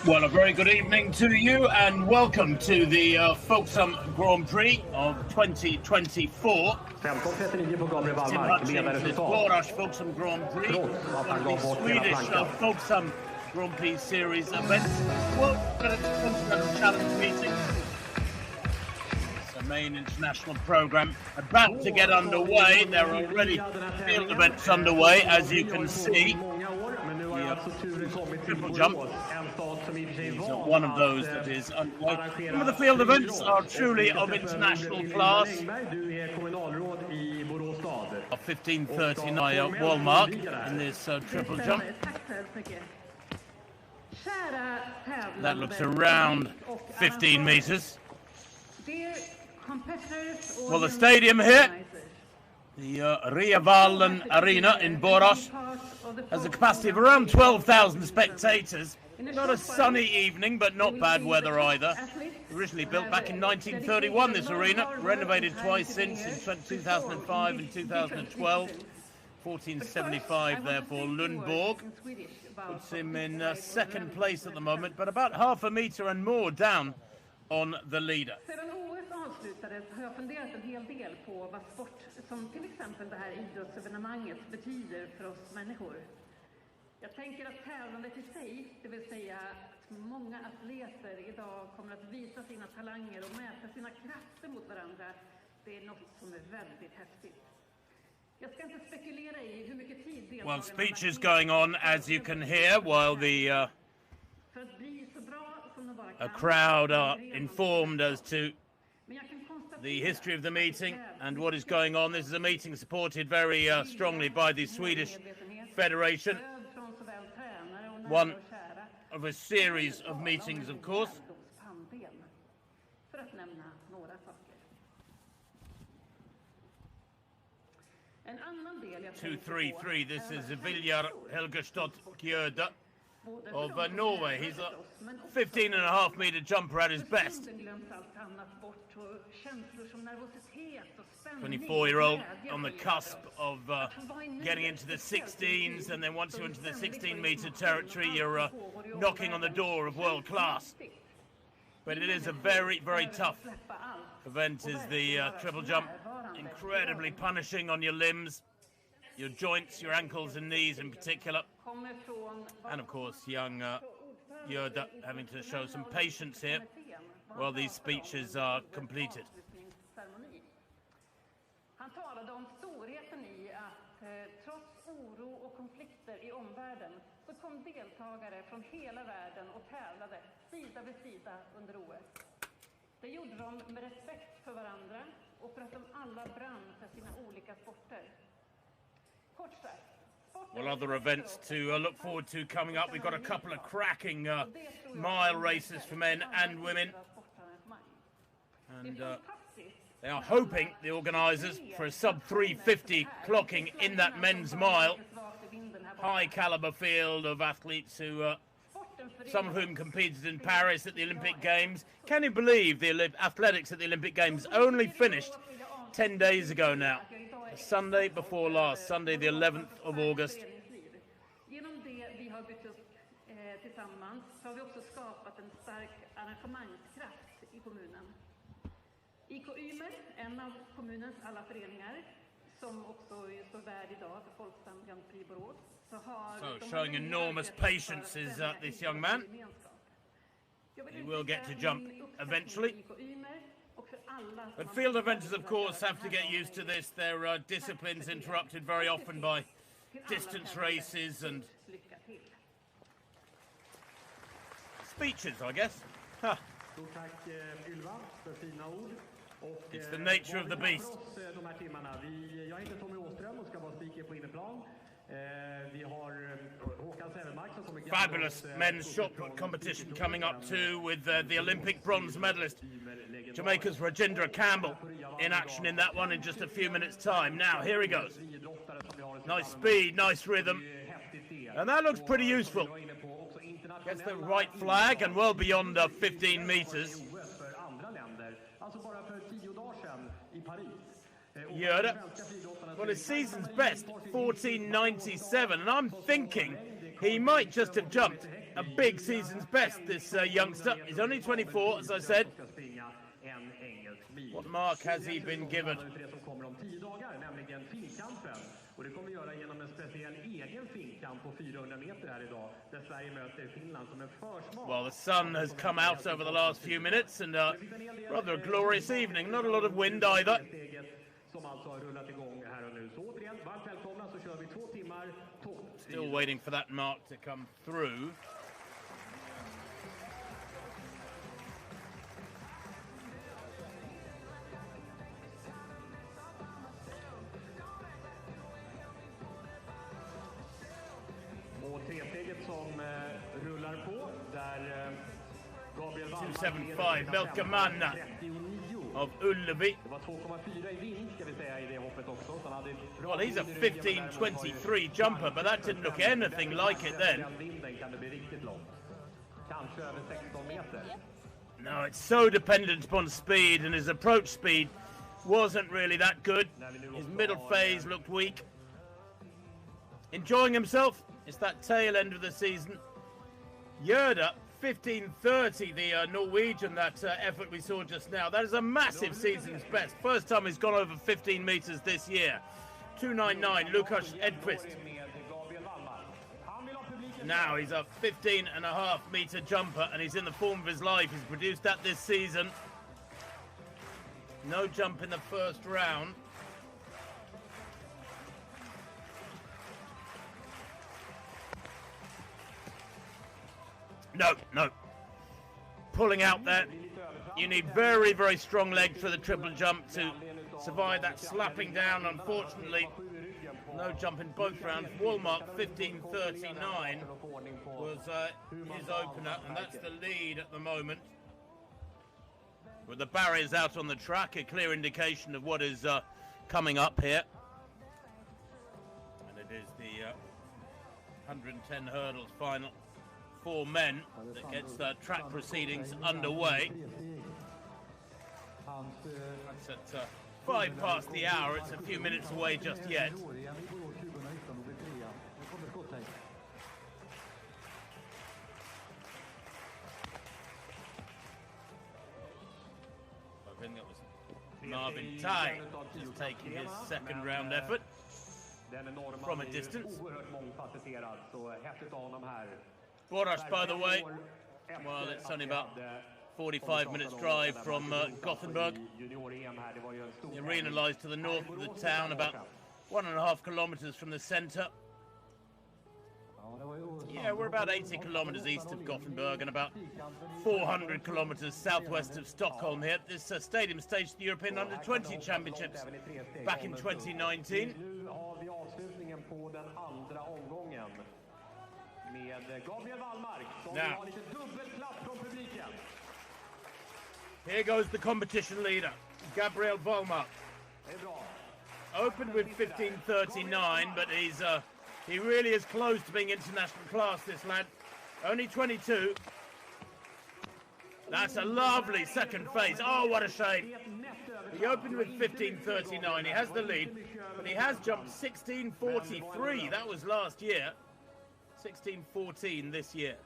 Well, a very good evening to you and welcome to the Folksam Grand Prix of 2024. 15.39 på Gabriel Wallmark, ledarresultat. Boras Folksam Grand Prix, the Swedish Folksam Grand Prix Series events. Well, Continental Challenge meeting. It's the main international program about to get underway. There are already field events underway, as you can see. Triple jump is one of those that is underway. Some of the field events are truly of international class. A 15.39 wall mark in this triple jump. That looks around 15 meters. Well, the stadium here, the Riavallen Arena in Boras, has a capacity of around 12,000 spectators. Not a sunny evening, but not bad weather either. Originally built back in 1931, this arena, renovated twice since in 2005 and 2012. 1475, therefore, Lundborg puts him in second place at the moment, but about half a meter and more down on the leader. Avslutades har jag funderat en hel del på vad sport som till exempel det här idrottsevenemanget betyder för oss människor. Jag tänker att tävlandet i sig, det vill säga att många atleter idag kommer att visa sina talanger och mäta sina krafter mot varandra, det är något som är väldigt häftigt. Jag ska inte spekulera i hur mycket tid det Well, speech is going on, as you can hear, while the a crowd are informed as to the history of the meeting and what is going on. This is a meeting supported very strongly by the Swedish Federation. One of a series of meetings, of course. 2-3-3. This is Viljar Helgerstad Kjøde of Norway. He's a 15.5 meter jumper at his best. 24-year-old on the cusp of getting into the 16s, and then once you're into the 16-meter territory, you're knocking on the door of world class. But it is a very, very tough event, is the triple jump. Incredibly punishing on your limbs, your joints, your ankles and knees in particular. And of course, young Kjøde having to show some patience here while these speeches are completed. Han talade om storheten i att trots oro och konflikter i omvärlden så kom deltagare från hela världen och tävlade sida vid sida under OS. Det gjorde de med respekt för varandra och för att de alla brann för sina olika sporter. Kort sagt. Well, other events to look forward to coming up. We've got a couple of cracking mile races for men and women. And they are hoping, the organisers, for a sub-350 clocking in that men's mile. High calibre field of athletes who, some of whom competed in Paris at the Olympic Games. Can you believe the athletics at the Olympic Games only finished 10 days ago now? Sunday before last, Sunday the 11th of August. Genom det vi har byggt upp tillsammans så har vi också skapat en stark arrangemangskraft i kommunen. IK Ymer, en av kommunens alla föreningar, som också står värd idag för Folksam Grand Prix Borås, så har showing enormous patience is this young man. He will get to jump eventually. But field eventers, of course, have to get used to this. Their disciplines interrupted very often by distance races and speeches, I guess. Huh. It's the nature of the beast. Fabulous men's shot put competition coming up too, with the Olympic bronze medalist Jamaica's Rajendra Campbell in action in that one in just a few minutes' time. Now, here he goes. Nice speed, nice rhythm. And that looks pretty useful. Gets the right flag and well beyond 15 meters. Kjøde, well, his season's best, 14.97, and I'm thinking he might just have jumped a big season's best, this youngster. He's only 24, as I said. What mark has he been given? Och det kommer göra genom en speciell egen Finnkamp på 400 meter här idag där Sverige möter Finland som en försmak. Well, the sun has come out over the last few minutes and rather a glorious evening. Not a lot of wind either. Som alltså har rullat igång här och nu. Så återigen, varmt välkomna så kör vi 2 timmar. Still waiting for that mark to come through. Och tresteget som rullar på där Gabriel 275, Melkerman of Ullevi. Det var 2,4 i vinst ska vi säga i det hoppet också. Well, he's a 15.23 jumper, but that didn't look anything like it then. Kan det bli riktigt långt. Kanske över 16 meter. No, it's so dependent upon speed, and his approach speed wasn't really that good. His middle phase looked weak. Enjoying himself. It's that tail end of the season. Yerda, 15.30, the Norwegian, that effort we saw just now. That is a massive season's best. First time he's gone over 15 meters this year. 2.99, Lukas Edqvist. Now he's a 15.5 meter jumper, and he's in the form of his life. He's produced that this season. No jump in the first round. No. Pulling out there. You need very, very strong legs for the triple jump to survive that slapping down. Unfortunately, no jump in both rounds. Wallmark 15.39 was his opener, and that's the lead at the moment. With the barriers out on the track, a clear indication of what is coming up here. And it is the 110 hurdles final. 4 men that gets the track proceedings underway. It's at 5 past the hour. It's a few minutes away just yet. I think that was Marvin Tai just taking his second round effort from a distance. Boras, by the way, well, it's only about 45 minutes drive from Gothenburg. The arena lies to the north of the town, about 1.5 kilometers from the centre. Yeah, we're about 80 kilometers east of Gothenburg and about 400 kilometers southwest of Stockholm here. This stadium staged the European Under-20 Championships back in 2019. Now, here goes the competition leader, Gabriel Wallmark. Opened with 15.39, but he really is close to being international class, this lad. Only 22. That's a lovely second phase. Oh, what a shame. He opened with 15.39. He has the lead, but he has jumped 16.43. That was last year. 16.14 this year.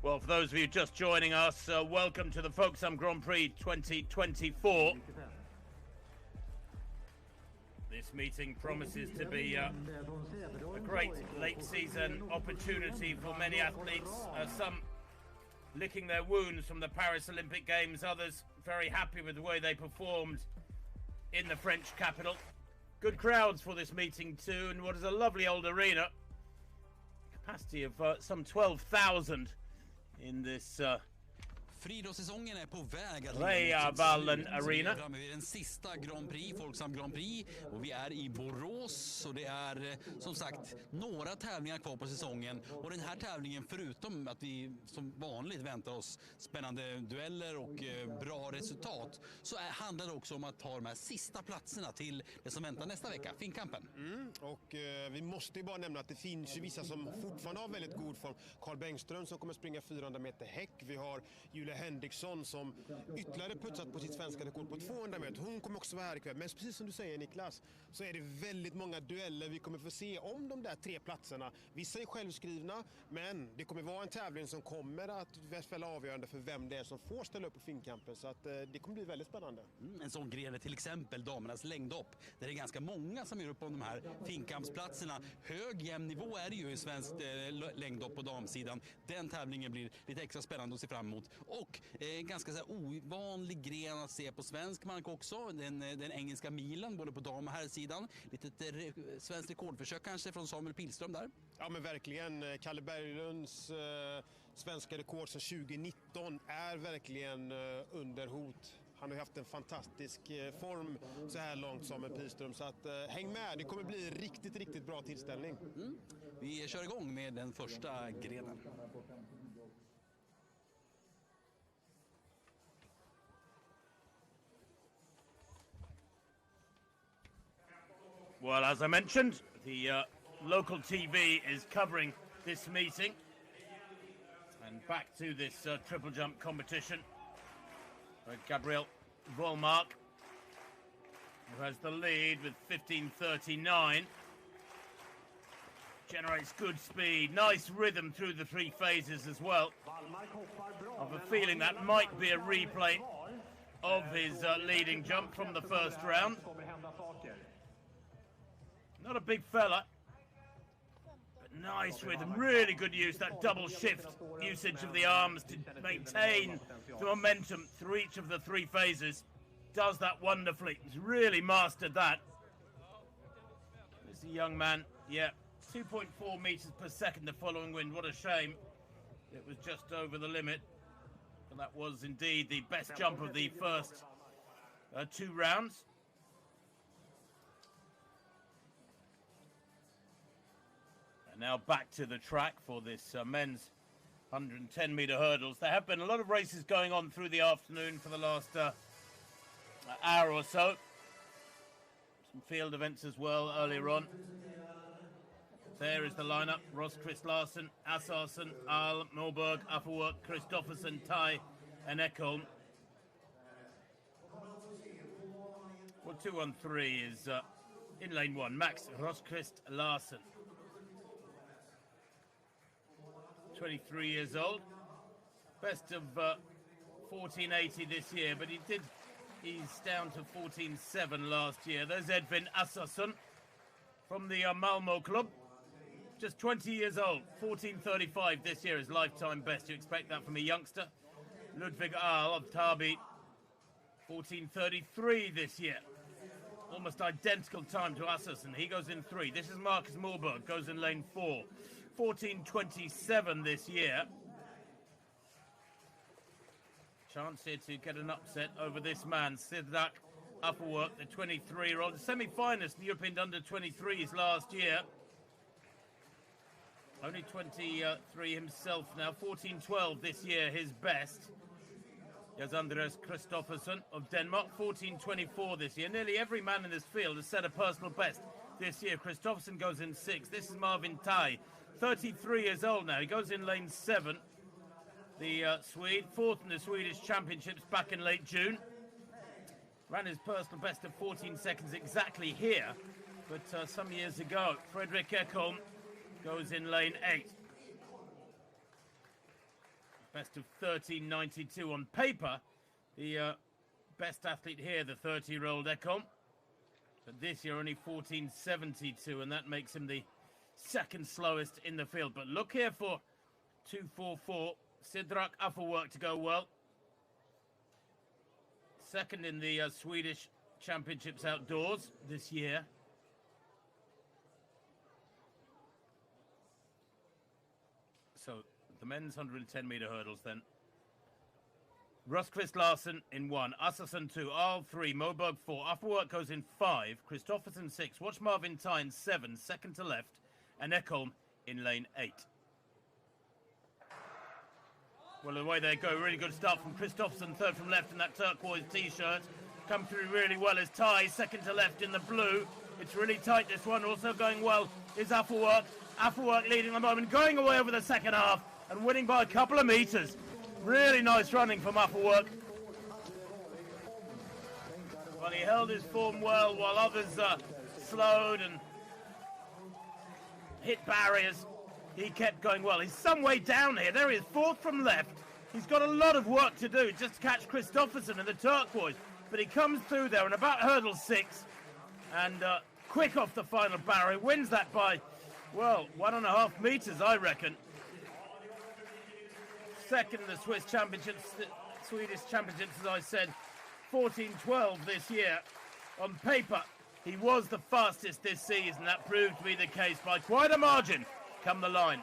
Well, for those of you just joining us, welcome to the Folksam Grand Prix 2024. This meeting promises to be a great late-season opportunity for many athletes. Some licking their wounds from the Paris Olympic Games, others very happy with the way they performed in the French capital. Good crowds for this meeting too, and what is a lovely old arena. Capacity of some 12,000. In this Friidrottssäsongen är på väg att Leavallen Arena. framme vid den sista Grand Prix, Folksam Grand Prix, och vi är i Borås och det är som sagt några tävlingar kvar på säsongen, och den här tävlingen, förutom att vi som vanligt väntar oss spännande dueller och bra resultat, så handlar det också om att ta de här sista platserna till det som väntar nästa vecka, Finnkampen. Och vi måste ju bara nämna att det finns ju vissa som fortfarande har väldigt god form. Carl Bengström som kommer springa 400 meter häck. Vi har Julia Henriksson som ytterligare putsat på sitt svenska rekord på 200 meter. Hon kommer också vara här ikväll. Men precis som du säger, Niklas, så är det väldigt många dueller vi kommer få se om de där 3 platserna. Vissa är självskrivna, men det kommer vara en tävling som kommer att fälla avgörande för vem det är som får ställa upp på Finnkampen. Så att det kommer bli väldigt spännande. En sån gren är till exempel damernas längdhopp, där det är ganska många som gör upp om de här Finnkampsplatserna. Hög jämn nivå är det ju i svenskt längdhopp på damsidan. Den tävlingen blir lite extra spännande att se fram emot. Och ganska så här ovanlig gren att se på svensk mark också. Den engelska milen, både på dam- och herrsidan. Litet svenskt rekordförsök kanske från Samuel Pilström där. Ja, men verkligen. Kalle Berglunds svenska rekord sedan 2019 är verkligen under hot. Han har haft en fantastisk form så här långt, som en Pilström. Så att, häng med, det kommer bli riktigt, riktigt bra tillställning. Vi kör igång med den första grenen. Well, as I mentioned, the local TV is covering this meeting. And back to this triple jump competition. Gabriel Volmark, who has the lead with 15:39. Generates good speed, nice rhythm through the 3 phases as well. I have a feeling that might be a replay of his leading jump from the first round. Not a big fella, but nice rhythm, really good use, that double shift usage of the arms to maintain the momentum through each of the 3 phases. Does that wonderfully, he's really mastered that. This is a young man, yeah, 2.4 meters per second the following wind, what a shame. It was just over the limit, and that was indeed the best jump of the first 2 rounds. And now back to the track for this men's 110 meter hurdles. There have been a lot of races going on through the afternoon for the last hour or so. Some field events as well earlier on. There is the lineup: Rosqvist, Larsson, Assarsson, Ahl, Norberg, Affelwerk, Kristoffersen, Tai and Ekholm. Well, 2-1-3 is in lane 1, Max Rosqvist Larsson. 23 years old, best of 1480 this year, but he's down to 14.7 last year. There's Edvin Assarsson from the Malmo club, just 20 years old, 14.35 this year is lifetime best. You expect that from a youngster. Ludvig Ahl of Tarby, 14.33 this year, almost identical time to Assarsson. He goes in 3. This is Marcus Morberg, goes in lane 4. 14.27 this year. Chance here to get an upset over this man, Sidrak Affelwerk, the 23-year-old, semi-finalist in the European Under-23s last year. Only 23 himself now, 14.12 this year, his best. There's Andreas Kristoffersen of Denmark, 14.24 this year. Nearly every man in this field has set a personal best this year. Kristoffersen goes in 6. This is Marvin Tai, 33 years old now. He goes in lane 7. The Swede, 4th in the Swedish Championships back in late June. Ran his personal best of 14 seconds exactly here, but some years ago. Fredrik Ekholm goes in lane 8. Best of 13.92 on paper. The best athlete here, the 30-year-old Ekholm. But this year only 14.72, and that makes him the second slowest in the field. But look here for 2.44. Sidrak Affelwerk to go well. Second in the Swedish Championships outdoors this year. So the men's 110 meter hurdles then. Rosqvist Larsen in 1, Asserson 2, Arl 3, Moberg 4, Upperwork goes in 5, Christofferson 6, Watch Marvin Tyne 7, second to left, and Ekholm in lane 8. Well, away they go. Really good start from Christofferson, third from left in that turquoise T-shirt. Come through really well as Ty, second to left in the blue. It's really tight, this one. Also going well is Affelwerk. Affelwerk leading the moment, going away over the second half and winning by a couple of metres. Really nice running from Affelwerk. Well, he held his form well while others slowed and hit barriers. He kept going well. He's some way down here. There he is, fourth from left. He's got a lot of work to do just to catch Christofferson in the turquoise. But he comes through there and about hurdle 6 and quick off the final barrier. Wins that by, well, 1.5 metres, I reckon. Second in the Swiss Championships, the Swedish Championships, as I said, 14-12 this year. On paper, he was the fastest this season. That proved to be the case by quite a margin come the line.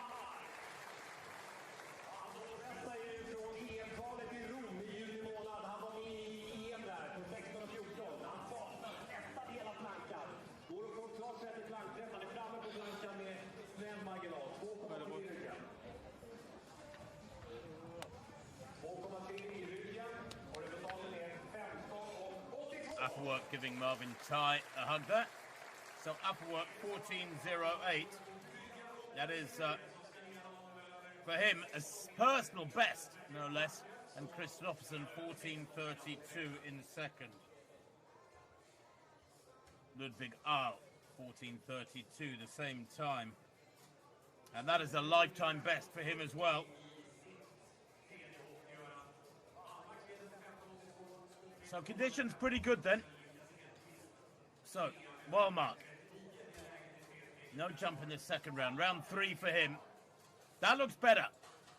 Upperwork giving Marvin Ty a hug there. So Upperwork 14.08. That is, for him, a personal best, no less. And Christofferson 14.32 in second. Ludwig Ahl 14.32, the same time. And that is a lifetime best for him as well. So conditions pretty good then. So, Walmark. No jump in the second round. Round 3 for him. That looks better.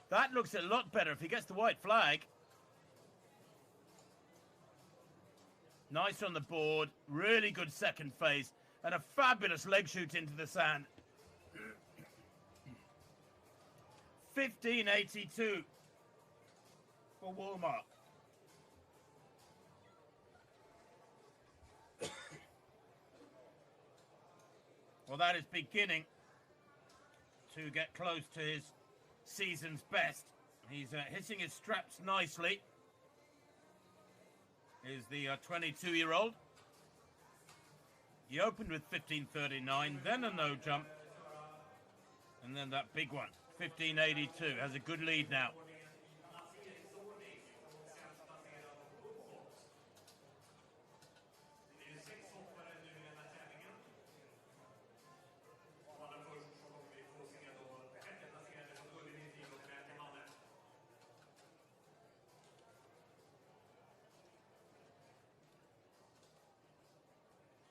That looks a lot better if he gets the white flag. Nice on the board. Really good second phase. And a fabulous leg shoot into the sand. 15.82 for Walmark. Well, that is beginning to get close to his season's best. He's hitting his straps nicely. Is the 22-year-old. He opened with 15.39, then a no jump, and then that big one, 15.82. Has a good lead now.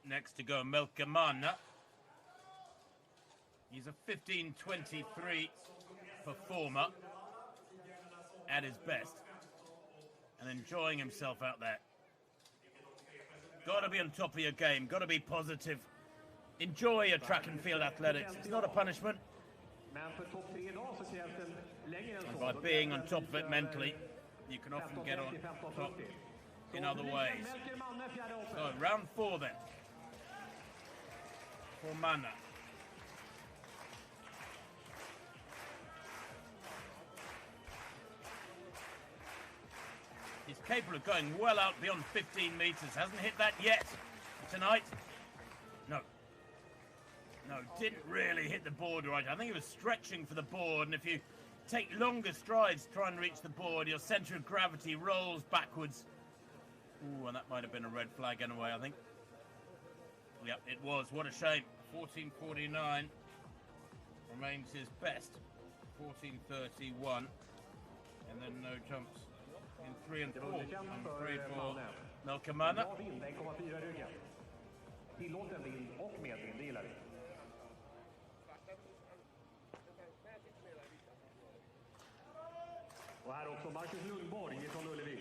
Next to go, Melkamana. He's a 15.23 performer at his best and enjoying himself out there. Got to be on top of your game, got to be positive. Enjoy your track and field athletics. It's not a punishment. And by being on top of it mentally, you can often get on top in other ways. So, round 4 then. For Mana. He's capable of going well out beyond 15 metres. Hasn't hit that yet tonight. No, didn't really hit the board right. I think he was stretching for the board, and if you take longer strides to try and reach the board, your centre of gravity rolls backwards. Ooh, and that might have been a red flag anyway, I think. Yep, it was. What a shame. 14.49 remains his best. 14.31. And then no jumps in 3 and 4. I'm 3 for Melkamana. Och här också Marcus Lundborg från Ullevi.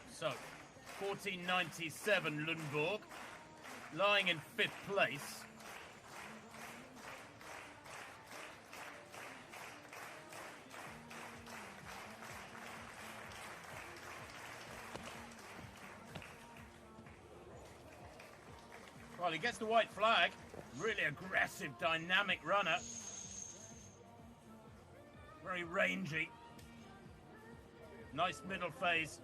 So, 14.97 Lundborg, lying in 5th place. Well, he gets the white flag. Really aggressive, dynamic runner. Very rangy. Nice middle phase.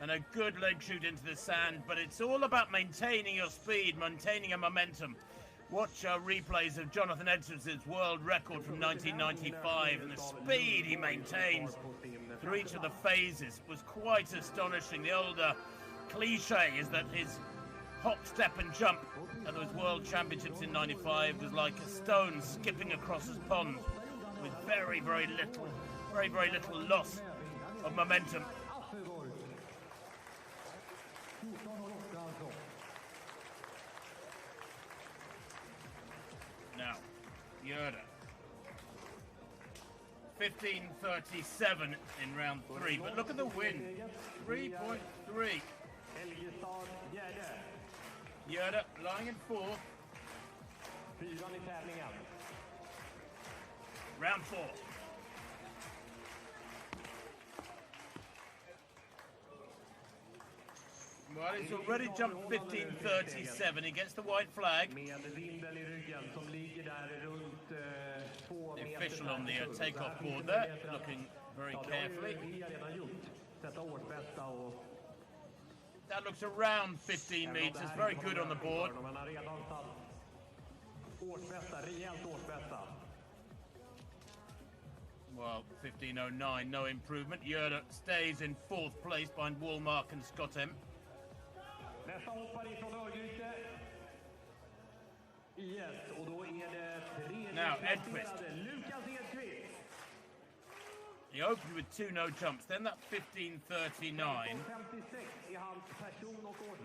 And a good leg shoot into the sand. But it's all about maintaining your speed, maintaining a momentum. Watch replays of Jonathan Edwards' world record from 1995. And the speed he maintains through each of the phases was quite astonishing. The older cliche is that his hop, step and jump at those World Championships in 95 was like a stone skipping across his pond with very, very little loss of momentum. Now, Yoda. 15:37 in round 3, but look at the win. 3.3. Yoda lying in 4th. Round 4. Well, he's already jumped 15:37. He gets the white flag. The official on the takeoff board there, looking very carefully. That looks around 15 meters. Very good on the board. Well, 15:09, no improvement. Yoda stays in 4th place behind Wallmark and Scottem. Now, Edquist. He opened with 2 no jumps, then that 15:39.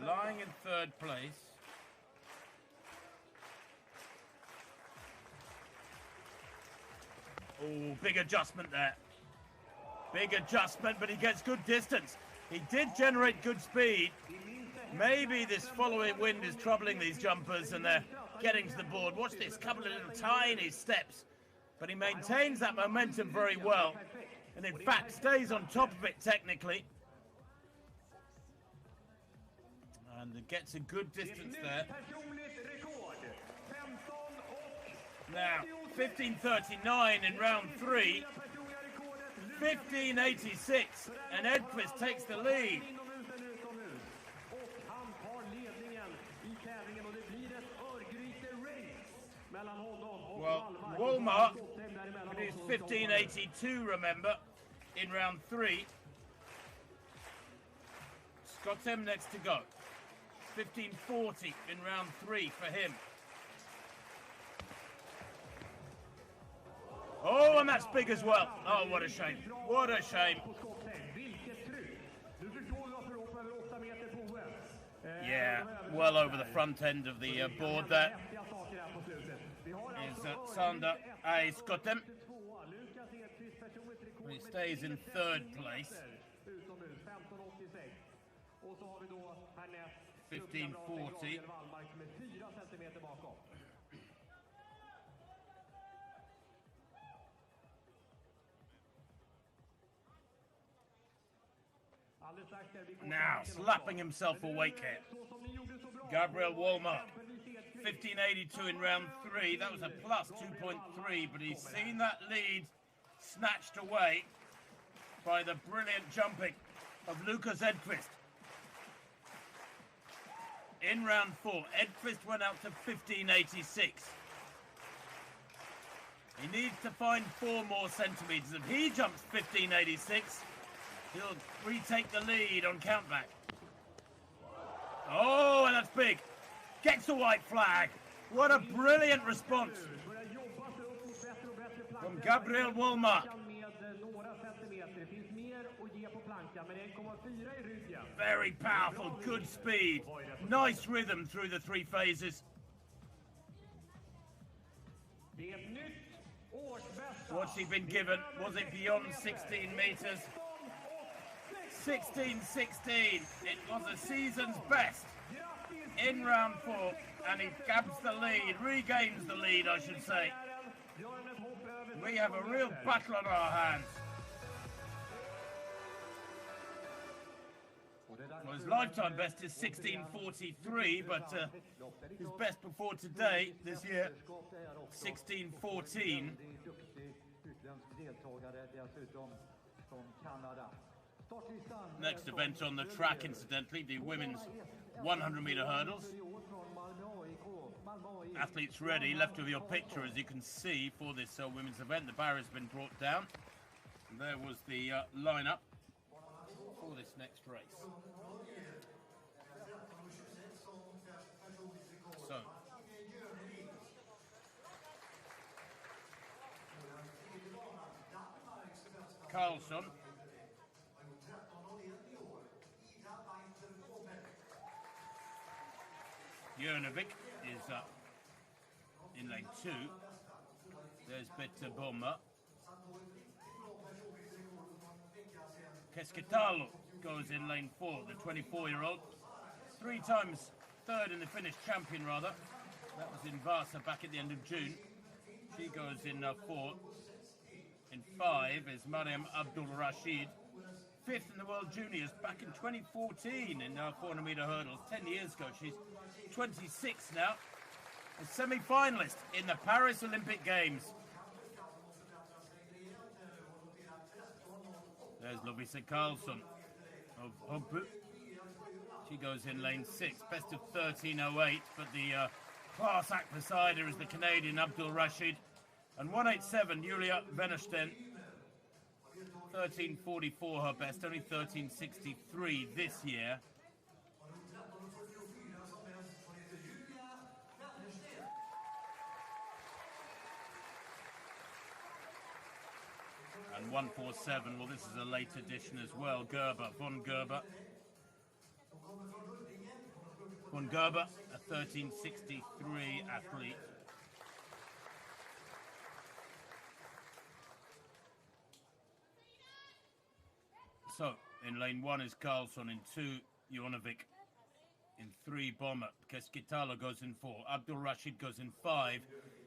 Lying in 3rd place. Oh, big adjustment there. Big adjustment, but he gets good distance. He did generate good speed. Maybe this following wind is troubling these jumpers and they're getting to the board. Watch this, couple of little tiny steps. But he maintains that momentum very well. And in fact, stays on top of it technically. And gets a good distance there. Now, 15:39 in round 3. 15:86. And Edquist takes the lead. Well, Walmart produced 15:82, remember, in round 3. Scottem next to go. 15:40 in round 3 for him. Oh, and that's big as well. Oh, what a shame. What a shame. Yeah, well over the front end of the board there. Is Sander A. Scottem. He stays in 3rd place. 15:40. Now, slapping himself for weight care. Gabriel Walmart. 15:82 in round 3. That was a plus 2.3, but he's seen that lead snatched away by the brilliant jumping of Lucas Edquist. In round 4, Edquist went out to 15:86. He needs to find 4 more centimetres. If he jumps 15:86, he'll retake the lead on countback. Oh, and that's big. Gets the white flag. What a brilliant response from Gabriel Walmart. Very powerful, good speed. Nice rhythm through the 3 phases. What's he been given? Was it beyond 16 meters? 16:16. It was the season's best in round 4, and he grabs the lead, regains the lead, I should say. We have a real battle on our hands. Well, his lifetime best is 16:43, but his best before today, this year, 16:14. Next event on the track, incidentally, the women's 100-meter hurdles. Athletes ready, left of your picture, as you can see, for this women's event. The barrier has been brought down. And there was the lineup for this next race. So, Karlsson. Jörnevik is in lane 2. There's Bitter Bomber. Keskitalo goes in lane 4, the 24-year-old. 3 times third in the Finnish champion, rather. That was in Vasa back at the end of June. She goes in 4. In 5 is Mariam Abdul Rashid. 5th in the World Juniors back in 2014 in 400-meter hurdles. 10 years ago. She's 26 now. A semi-finalist in the Paris Olympic Games. There's Lovisa Karlsson of Hogbu. She goes in lane 6. Best of 13.08, but the class act beside her is the Canadian Abdul Rashid. And 187, Julia Vennersten. 13.44 her best, only 13.63 this year. And 147, well, this is a late edition as well. Gerber, von Gerber. Von Gerber, a 13.63 athlete. So, in lane 1 is Karlsson, in 2, Jörnevik, in 3, Bomber. Keskitalo goes in 4, Abdul Rashid goes in 5.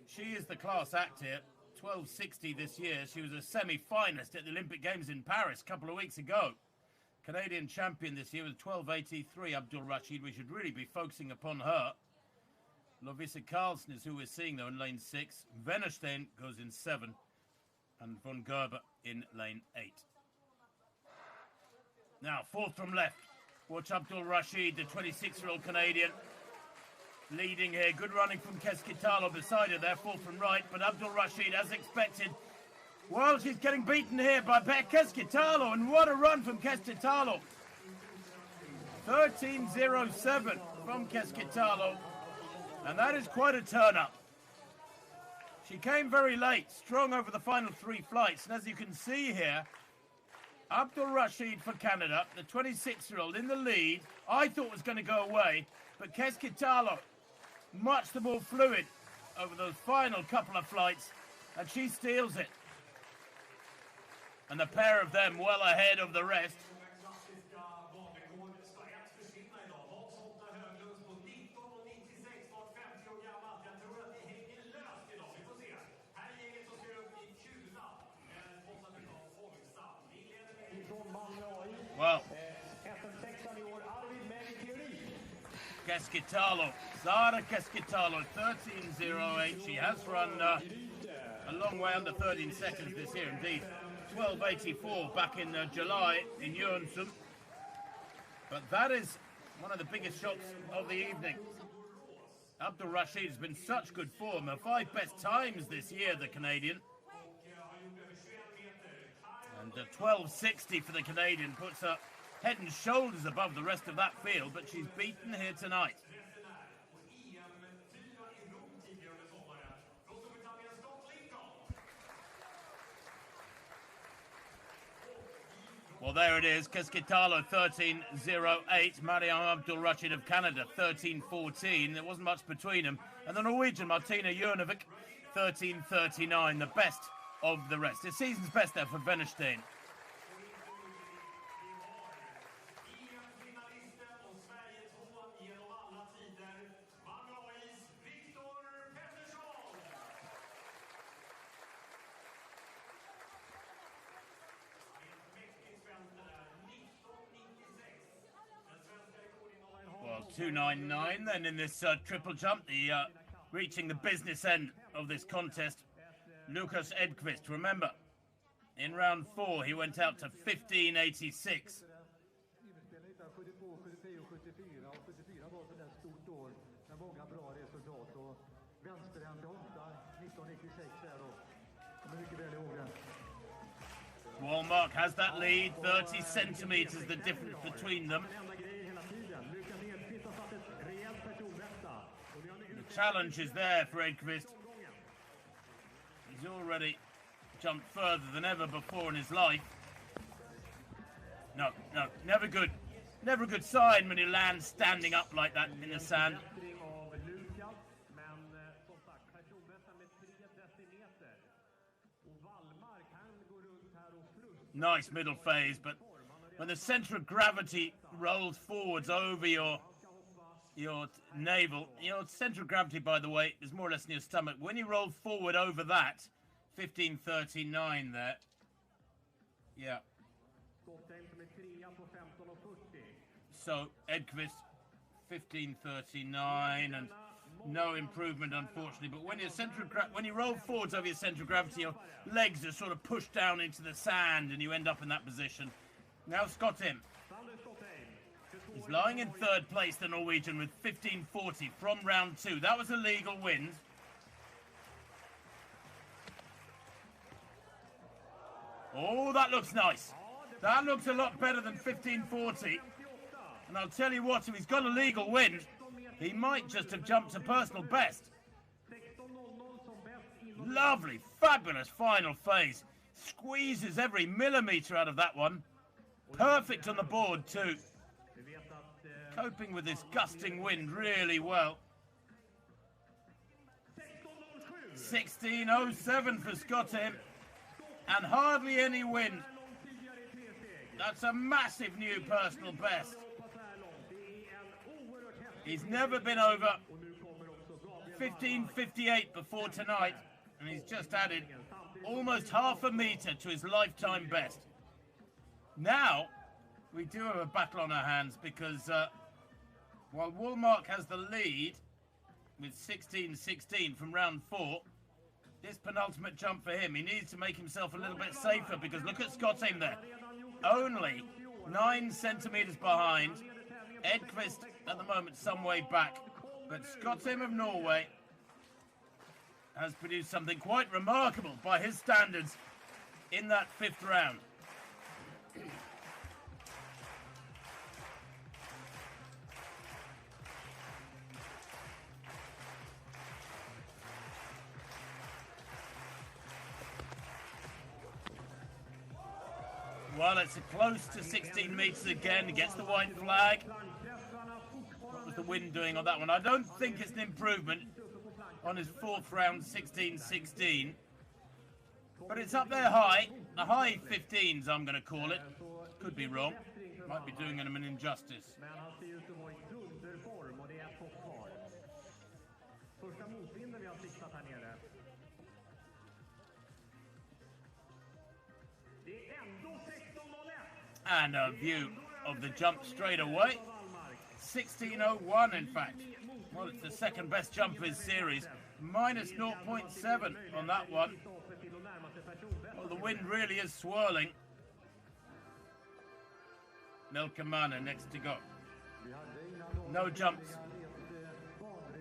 She is the class act here. 12.60 this year. She was a semi-finalist at the Olympic Games in Paris a couple of weeks ago. Canadian champion this year with 12.83, Abdul Rashid. We should really be focusing upon her. Lovisa Karlsson is who we're seeing, though, in lane 6. Vennerstein goes in 7. And von Gerber in lane 8. Now, 4th from left. Watch Abdul Rashid, the 26-year-old Canadian. Leading here, good running from Keskitalo beside her there, 4th from right, but Abdul Rashid, as expected, well, she's getting beaten here by Keskitalo, and what a run from Keskitalo. 13.07 from Keskitalo, and that is quite a turn-up. She came very late, strong over the final 3 flights, and as you can see here, Abdul Rashid for Canada, the 26-year-old in the lead, I thought was going to go away, but Keskitalo, much the more fluid over those final couple of flights, and she steals it. And the pair of them well ahead of the rest. Well, Keskitalo, Sara Keskitalo, 13.08. She has run a long way under 13 seconds this year, indeed. 12.84 back in July in Jørnsund. But that is one of the biggest shocks of the evening. Abdul Rashid has been such good form. Her 5 best times this year, the Canadian. And 12.60 for the Canadian puts her head and shoulders above the rest of that field, but she's beaten here tonight. Well, there it is. Keskitalo, 13.08. Mariam Abdul Rashid of Canada, 13.14. There wasn't much between them. And the Norwegian, Martina Jørnevik, 13.39. The best of the rest. The season's best there for Vennerstein. 299 then in this triple jump, reaching the business end of this contest. Lucas Edqvist, remember, in round 4 he went out to 1586. Wallmark has that lead, 30 centimeters the difference between them. The challenge is there for Edqvist. He's already jumped further than ever before in his life. No, never good. Never a good sign when you land standing up like that in the sand. Nice middle phase, but when the center of gravity rolls forwards over your navel, your center of gravity, by the way, is more or less in your stomach. When you roll forward over that, 1539 there. Yeah. So Edqvist, 1539, and no improvement, unfortunately. But when you roll forwards over your center of gravity, your legs are sort of pushed down into the sand, and you end up in that position. Now Skottheim. He's lying in third place, the Norwegian, with 1540 from round 2. That was a legal wind. Oh, that looks nice. That looks a lot better than 1540. And I'll tell you what, if he's got a legal wind, he might just have jumped to personal best. Lovely, fabulous final phase. Squeezes every millimetre out of that one. Perfect on the board too. Coping with this gusting wind really well. 1607 for Skottheim. And hardly any wind. That's a massive new personal best. He's never been over 1558 before tonight, and he's just added almost half a metre to his lifetime best. Now, we do have a battle on our hands because while Wallmark has the lead with 1616 from round 4, this penultimate jump for him, he needs to make himself a little bit safer because look at Skottheim there. Only 9 centimetres behind. Edqvist at the moment some way back, but Skottheim of Norway has produced something quite remarkable by his standards in that 5th round. Well, it's close to 16 metres again. He gets the white flag. What was the wind doing on that one? I don't think it's an improvement on his 4th round, 16-16. But it's up there high. The high 15s, I'm going to call it. Could be wrong. Might be doing him an injustice. And a view of the jump straight away. 1601, in fact. Well, it's the second best jump of his series. Minus 0.7 on that one. Well, the wind really is swirling. Melkamana next to go. No jumps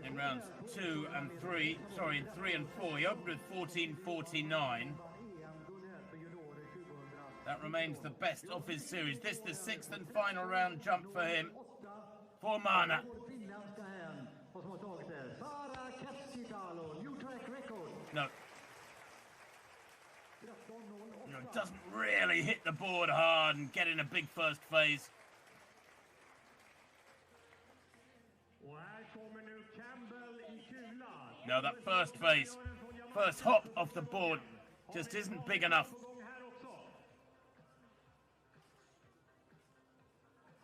in rounds 2 and 3. Sorry, in 3 and 4. He opened with 14.49. That remains the best of his series. This the 6th and final round jump for him. For Mana. No. Doesn't really hit the board hard and get in a big first phase. No, that first phase, first hop off the board just isn't big enough.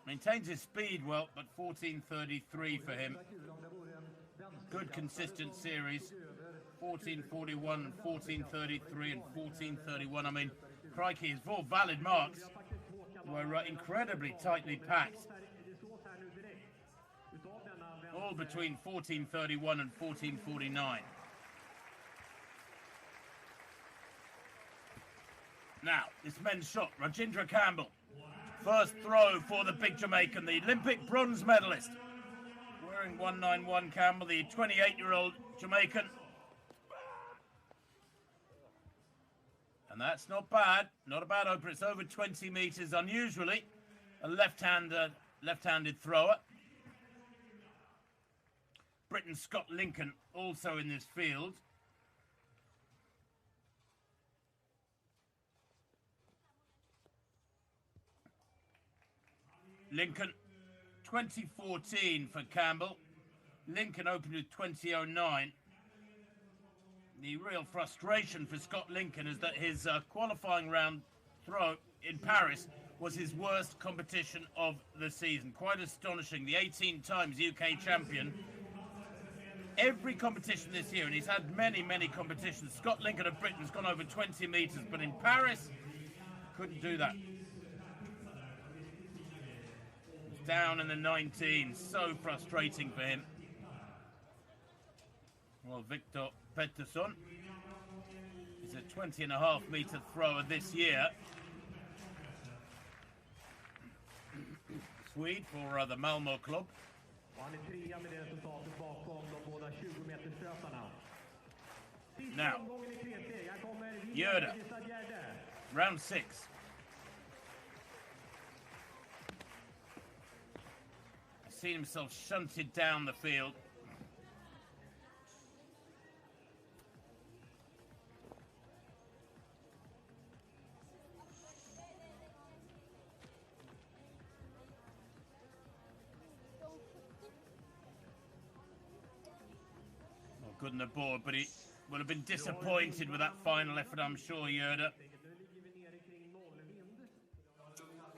Maintains his speed well, but 14.33 for him. Good consistent series. 14.41, 14.33 and 14.31. I mean, crikey, his 4 valid marks were incredibly tightly packed. all between 14:31 and 14:49. Now, this men's shot, Rajendra Campbell. First throw for the big Jamaican, the Olympic bronze medalist. Wearing 191 Campbell, the 28-year-old Jamaican. And that's not bad. Not a bad opener. It's over 20 metres, unusually. A left-handed thrower. Britain's Scott Lincoln also in this field. Lincoln, 2014 for Campbell. Lincoln opened with 2009. The real frustration for Scott Lincoln is that his qualifying round throw in Paris was his worst competition of the season. Quite astonishing. The 18 times UK champion. Every competition this year, and he's had many, many competitions. Scott Lincoln of Britain's gone over 20 metres, but in Paris, couldn't do that. Down in the 19, so frustrating for him. Well, Victor Pettersson is a 20.5-metre thrower this year. Swede for the Malmö club. Now, Yoda, round 6. Seen himself shunted down the field. Not good on the board, but he would have been disappointed with that final effort, I'm sure, Yoda.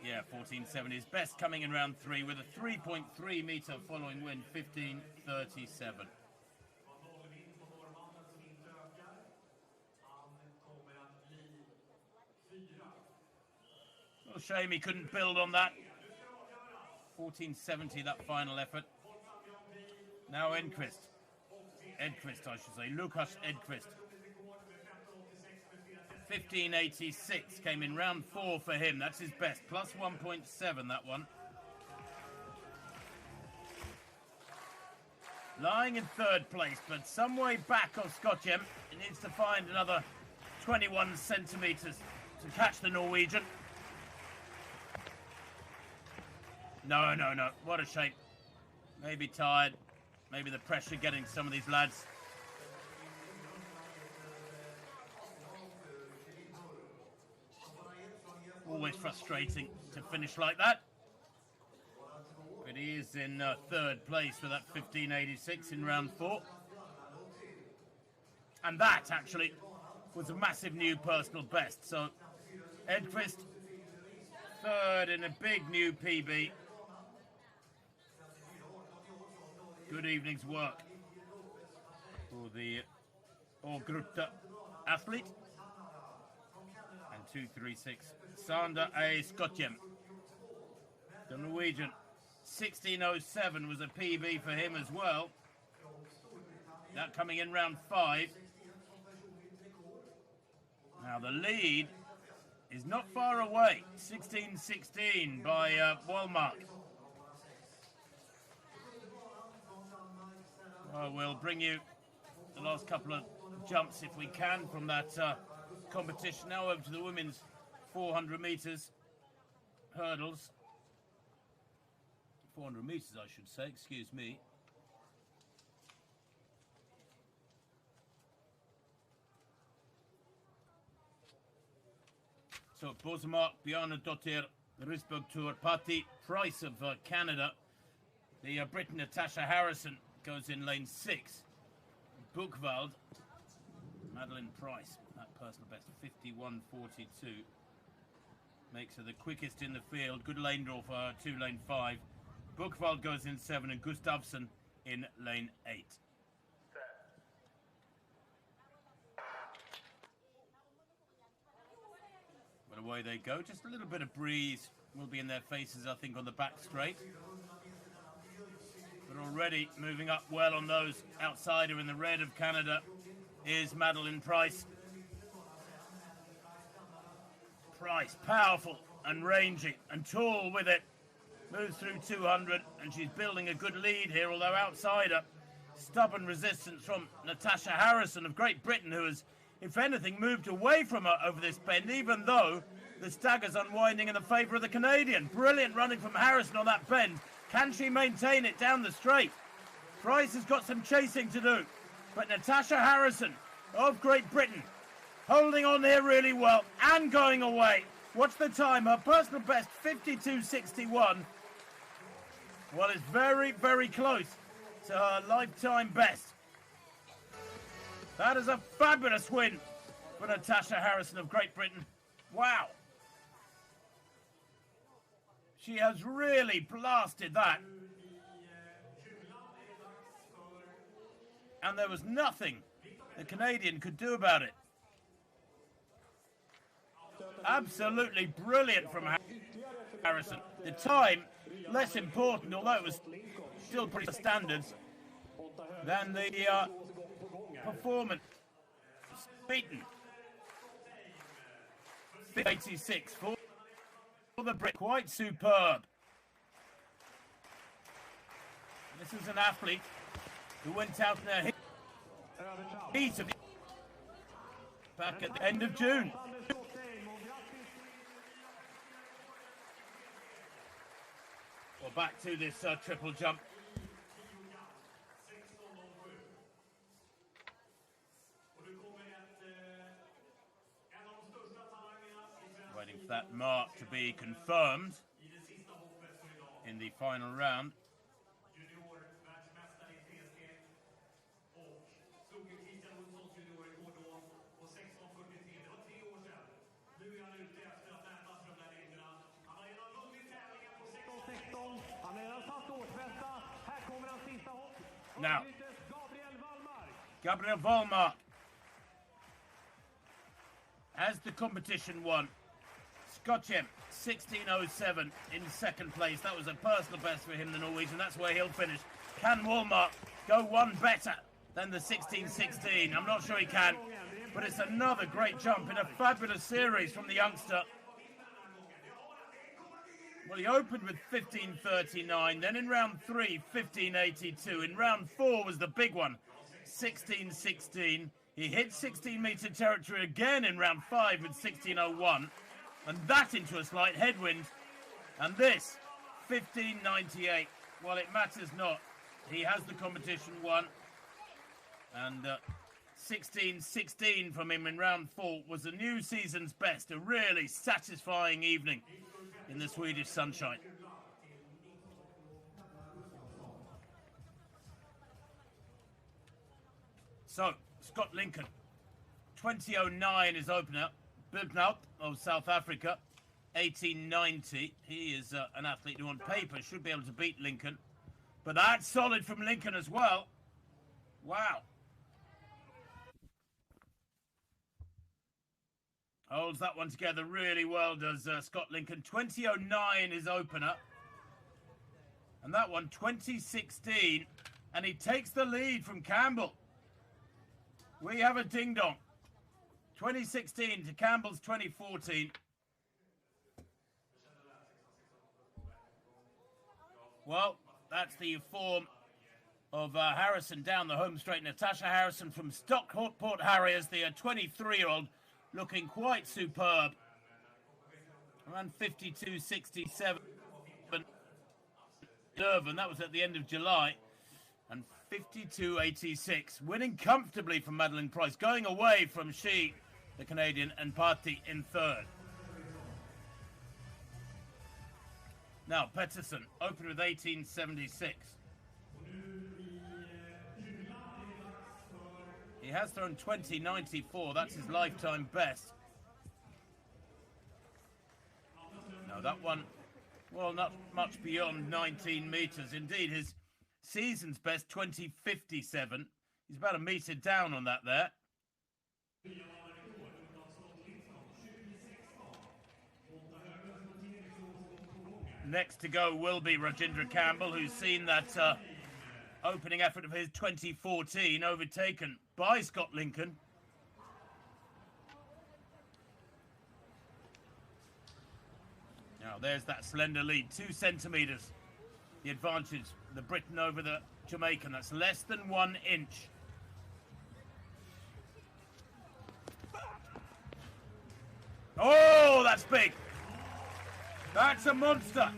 Yeah, 14.7. His best coming in round 3 with a 3.3 metre following win, 15.37. Well, shame he couldn't build on that. 14.70, that final effort. Now Edqvist. Edqvist, I should say. Lukas Edqvist. 15.86 came in round 4 for him. That's his best. Plus 1.7, that one. Lying in 3rd place, but some way back of Skotjem. He needs to find another 21 centimetres to catch the Norwegian. No. What a shape. Maybe tired. Maybe the pressure getting some of these lads. Always frustrating to finish like that. But he is in 3rd place with that 15.86 in round 4. And that, actually, was a massive new personal best. So, Edqvist, 3rd in a big new PB. Good evening's work for the Ågrutta athlete. And 2.36. Sander A. Skotjem, the Norwegian. 16.07 was a PB for him as well. That coming in round 5. Now the lead is not far away. 16.16 by Walmark. Well, we'll bring you the last couple of jumps if we can from that competition. Now over to the women's 400 metres hurdles. 400 metres, I should say, excuse me. So, Bosmark, Bjarnadottir, Risberg Tour, Patti, Price of Canada. The Brit Natasha Harrison goes in lane 6. Buchwald, Madeline Price, that personal best, 51.42. Makes her the quickest in the field. Good lane draw for her, 2 lane 5. Buchwald goes in 7 and Gustafsson in lane 8. But away they go. Just a little bit of breeze will be in their faces, I think, on the back straight. But already moving up well on those. Outsider in the red of Canada is Madeline Price. Price, powerful and rangy and tall with it. Moves through 200 and she's building a good lead here, although outsider. Stubborn resistance from Natasha Harrison of Great Britain, who has, if anything, moved away from her over this bend, even though the stagger's unwinding in the favour of the Canadian. Brilliant running from Harrison on that bend. Can she maintain it down the straight? Price has got some chasing to do, but Natasha Harrison of Great Britain holding on here really well and going away. Watch the time, her personal best 52.61. Well, it's very, very close to her lifetime best. That is a fabulous win for Natasha Harrison of Great Britain. Wow. She has really blasted that. And there was nothing the Canadian could do about it. Absolutely brilliant from Harrison. The time, less important, although it was still pretty standards, than the performance. Beaten. 86 for the Brit. Quite superb. This is an athlete who went out in a heat of back at the end of June. Well, back to this triple jump. Waiting for that mark to be confirmed in the final round. Now, Gabriel Wallmark has the competition won. Skotjem, 16.07 in second place. That was a personal best for him, the Norwegian. That's where he'll finish. Can Wallmark go one better than the 16.16? I'm not sure he can, but it's another great jump in a fabulous series from the youngster. Well, he opened with 15.39, then in round 3, 15.82. In round 4 was the big one, 16.16. He hit 16-metre territory again in round 5 with 16.01, and that into a slight headwind. And this, 15.98. Well, it matters not. He has the competition won. And 16.16 from him in round 4 was the new season's best. A really satisfying evening in the Swedish sunshine. So, Scott Lincoln, 20.09 is opener. Bubnaut of South Africa, 18.90. He is an athlete who on paper should be able to beat Lincoln. But that's solid from Lincoln as well. Wow. Holds that one together really well, does Scott Lincoln. 20.09 is opener. And that one, 20.16. And he takes the lead from Campbell. We have a ding-dong. 2016 to Campbell's 2014. Well, that's the form of Harrison down the home straight. Natasha Harrison from Stockport Harriers, the 23-year-old, looking quite superb. Around 52.67. Durban, that was at the end of July. And 52.86. Winning comfortably from Madeline Price. Going away from she, the Canadian, and Party in third. Now, Pettersson, opened with 18.76. He has thrown 20.94. That's his lifetime best. No, that one, well, not much beyond 19 metres. Indeed, his season's best, 20.57. He's about a metre down on that there. Next to go will be Rajendra Campbell, who's seen that opening effort of his 2014, overtaken by Scott Lincoln. Now there's that slender lead, 2 centimetres. The advantage, the Briton over the Jamaican, that's less than 1 inch. Oh, that's big. That's a monster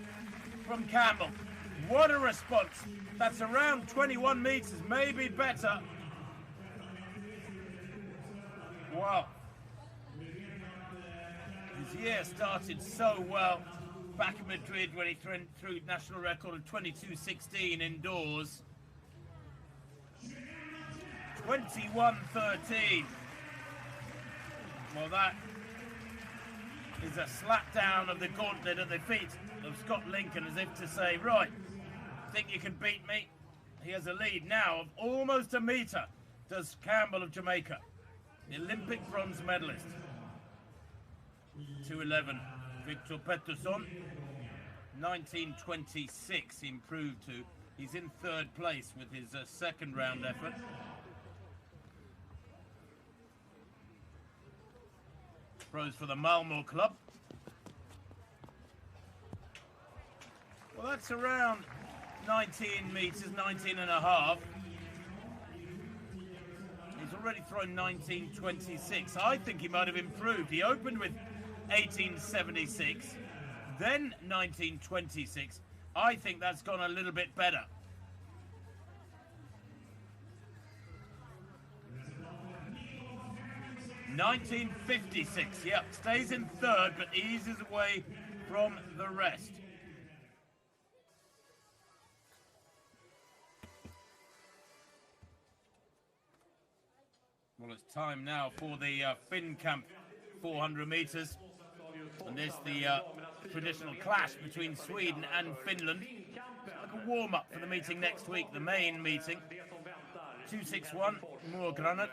from Campbell. What a response. That's around 21 metres, maybe better. Wow. His year started so well back in Madrid when he threw national record of 22.16 indoors. 21.13. Well, that is a slap down of the gauntlet at the feet of Scott Lincoln, as if to say, right, think you can beat me? He has a lead now of almost a metre, does Campbell of Jamaica, the Olympic bronze medalist. 2:11, Victor Peterson. 1926 he improved to. He's in 3rd place with his second round effort. Throws for the Malmo club. Well, that's around 19 metres, 19 and a half. He's already thrown 19.26. I think he might have improved. He opened with 18.76, then 19.26. I think that's gone a little bit better. $19.56, yep, stays in 3rd but eases away from the rest. Well, it's time now for the Finnkampen 400 metres. And this the traditional clash between Sweden and Finland. Like a warm-up for the meeting next week, the main meeting. 261, more granite.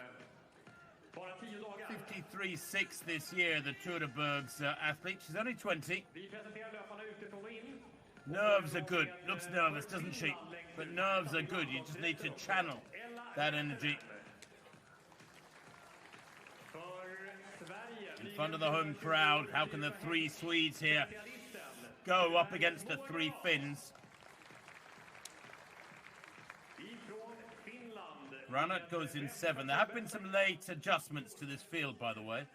53.6 this year, the Tureberg's athlete. She's only 20. Nerves are good. Looks nervous, doesn't she? But nerves are good. You just need to channel that energy. In front of the home crowd, how can the 3 Swedes here go up against the 3 Finns? Granat goes in 7. There have been some late adjustments to this field, by the way.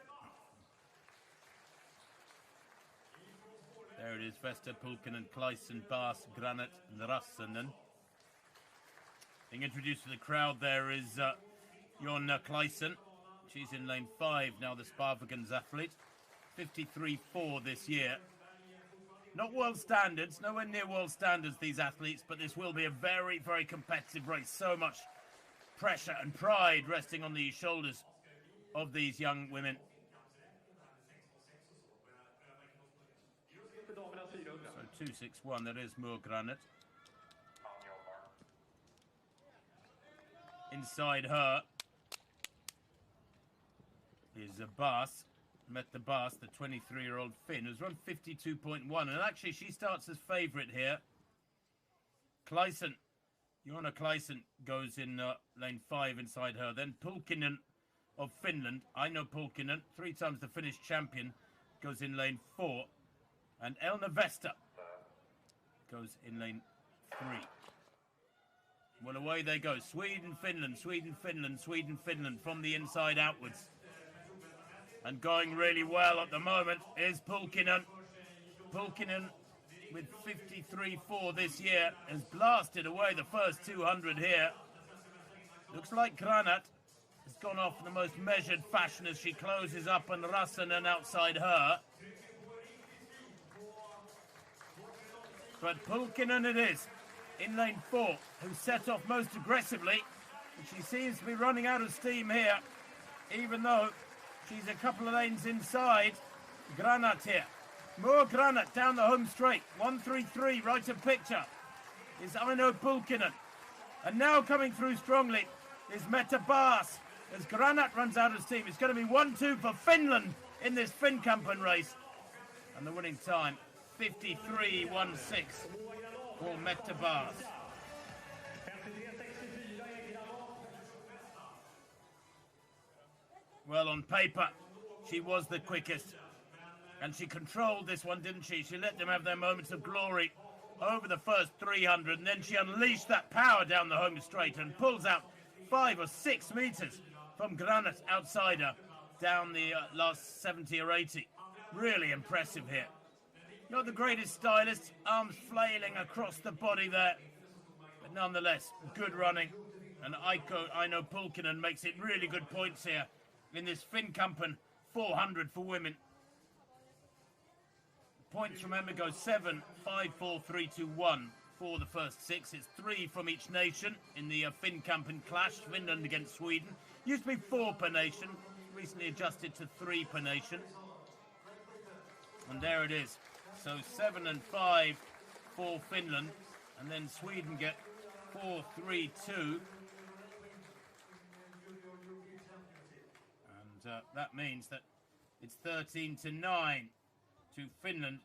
There it is, Vesta, Pulkkinen, Kleisen, Baas, Granat, and Rassanen. Being introduced to the crowd there is Jonna Kleisen. She's in lane 5 now, the Sparvagens athlete. 53.4 this year. Not world standards, nowhere near world standards, these athletes, but this will be a very, very competitive race. So much pressure and pride resting on the shoulders of these young women. So 261, that is Murgranit. Inside her is a Baas, Mette Baas, the 23-year-old Finn, who's run 52.1, and actually she starts as favourite here. Kleisen, Jonna Kleisen goes in lane 5 inside her. Then Pulkkinen of Finland. I know Pulkkinen, 3 times the Finnish champion, goes in lane 4. And Elna Vesta goes in lane 3. Well, away they go. Sweden, Finland, Sweden, Finland, Sweden, Finland from the inside outwards. And going really well at the moment is Pulkkinen. Pulkkinen, with 53.4 this year, has blasted away the first 200 here. Looks like Granat has gone off in the most measured fashion as she closes up, and Rassanen outside her. But Pulkkinen it is, in lane 4, who set off most aggressively. And she seems to be running out of steam here, even though she's a couple of lanes inside. Granat here. More Granat down the home straight. 133, right of picture, is Aino Pulkkinen. And now coming through strongly is Mette Baas as Granat runs out of steam. It's going to be 1-2 for Finland in this Finnkampen race. And the winning time, 53.16 for Mette Baas. Well, on paper, she was the quickest. And she controlled this one, didn't she? She let them have their moments of glory over the first 300, and then she unleashed that power down the home straight and pulls out 5 or 6 meters from Granite outside her down the last 70 or 80. Really impressive here. Not the greatest stylist, arms flailing across the body there, but nonetheless, good running. And Aino Pulkkinen makes it really good points here in this Finnkampen 400 for women. Points from Emma go 7, 5, 4, 3, 2, 1 for the first 6. It's 3 from each nation in the Finnkampen clash. Finland against Sweden. Used to be 4 per nation. Recently adjusted to 3 per nation. And there it is. So 7 and 5 for Finland. And then Sweden get 4, 3, 2. And that means that it's 13 to 9 to Finland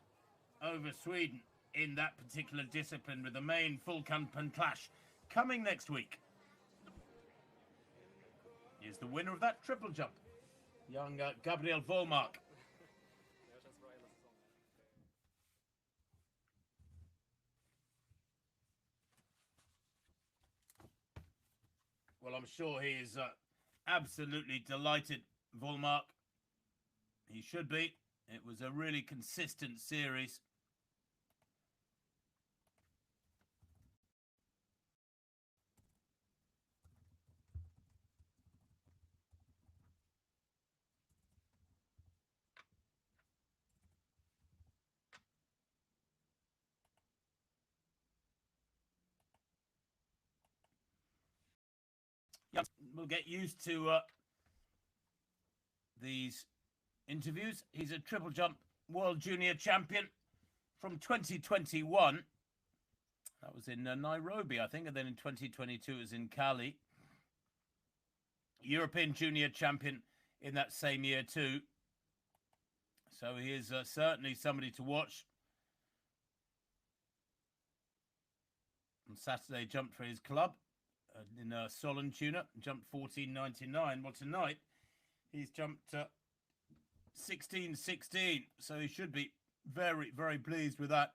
over Sweden in that particular discipline, with the main Folksam clash coming next week. Here's the winner of that triple jump, young Gabriel Volmark. Well, I'm sure he is absolutely delighted, Volmark. He should be. It was a really consistent series. Yeah, we'll get used to these interviews. He's a triple jump world junior champion from 2021. That was in Nairobi, I think, and then in 2022 it was in Cali. European junior champion in that same year too. So he is certainly somebody to watch. On Saturday, jumped for his club in Sollentuna, jumped 14.99. Well, tonight he's jumped 16.16, so he should be very, very pleased with that.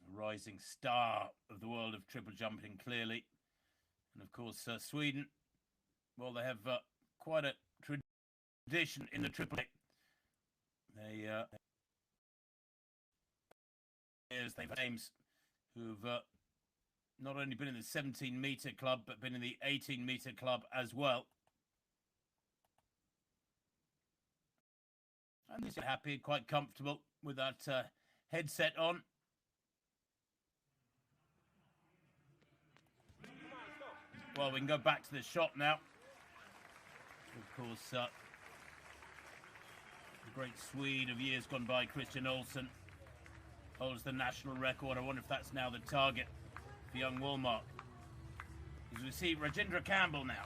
A rising star of the world of triple jumping, clearly. And of course, Sweden, well, they have quite a tradition in the triple. They've names who've not only been in the 17-meter club, but been in the 18-meter club as well. And he's happy, quite comfortable with that headset on. Well, we can go back to the shot now. Of course, the great Swede of years gone by, Christian Olsen, holds the national record. I wonder if that's now the target for young Volmark. As we see Rajendra Campbell now.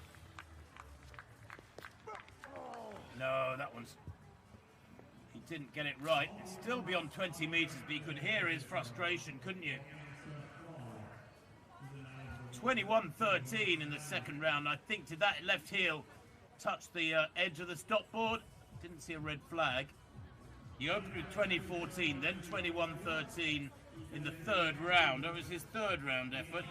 No, that one's... He didn't get it right. It's still beyond 20 metres, but you could hear his frustration, couldn't you? 21.13 in the second round. I think, did that left heel touch the edge of the stop board? Didn't see a red flag. He opened with 20.14, then 21.13 in the third round. That was his third round effort.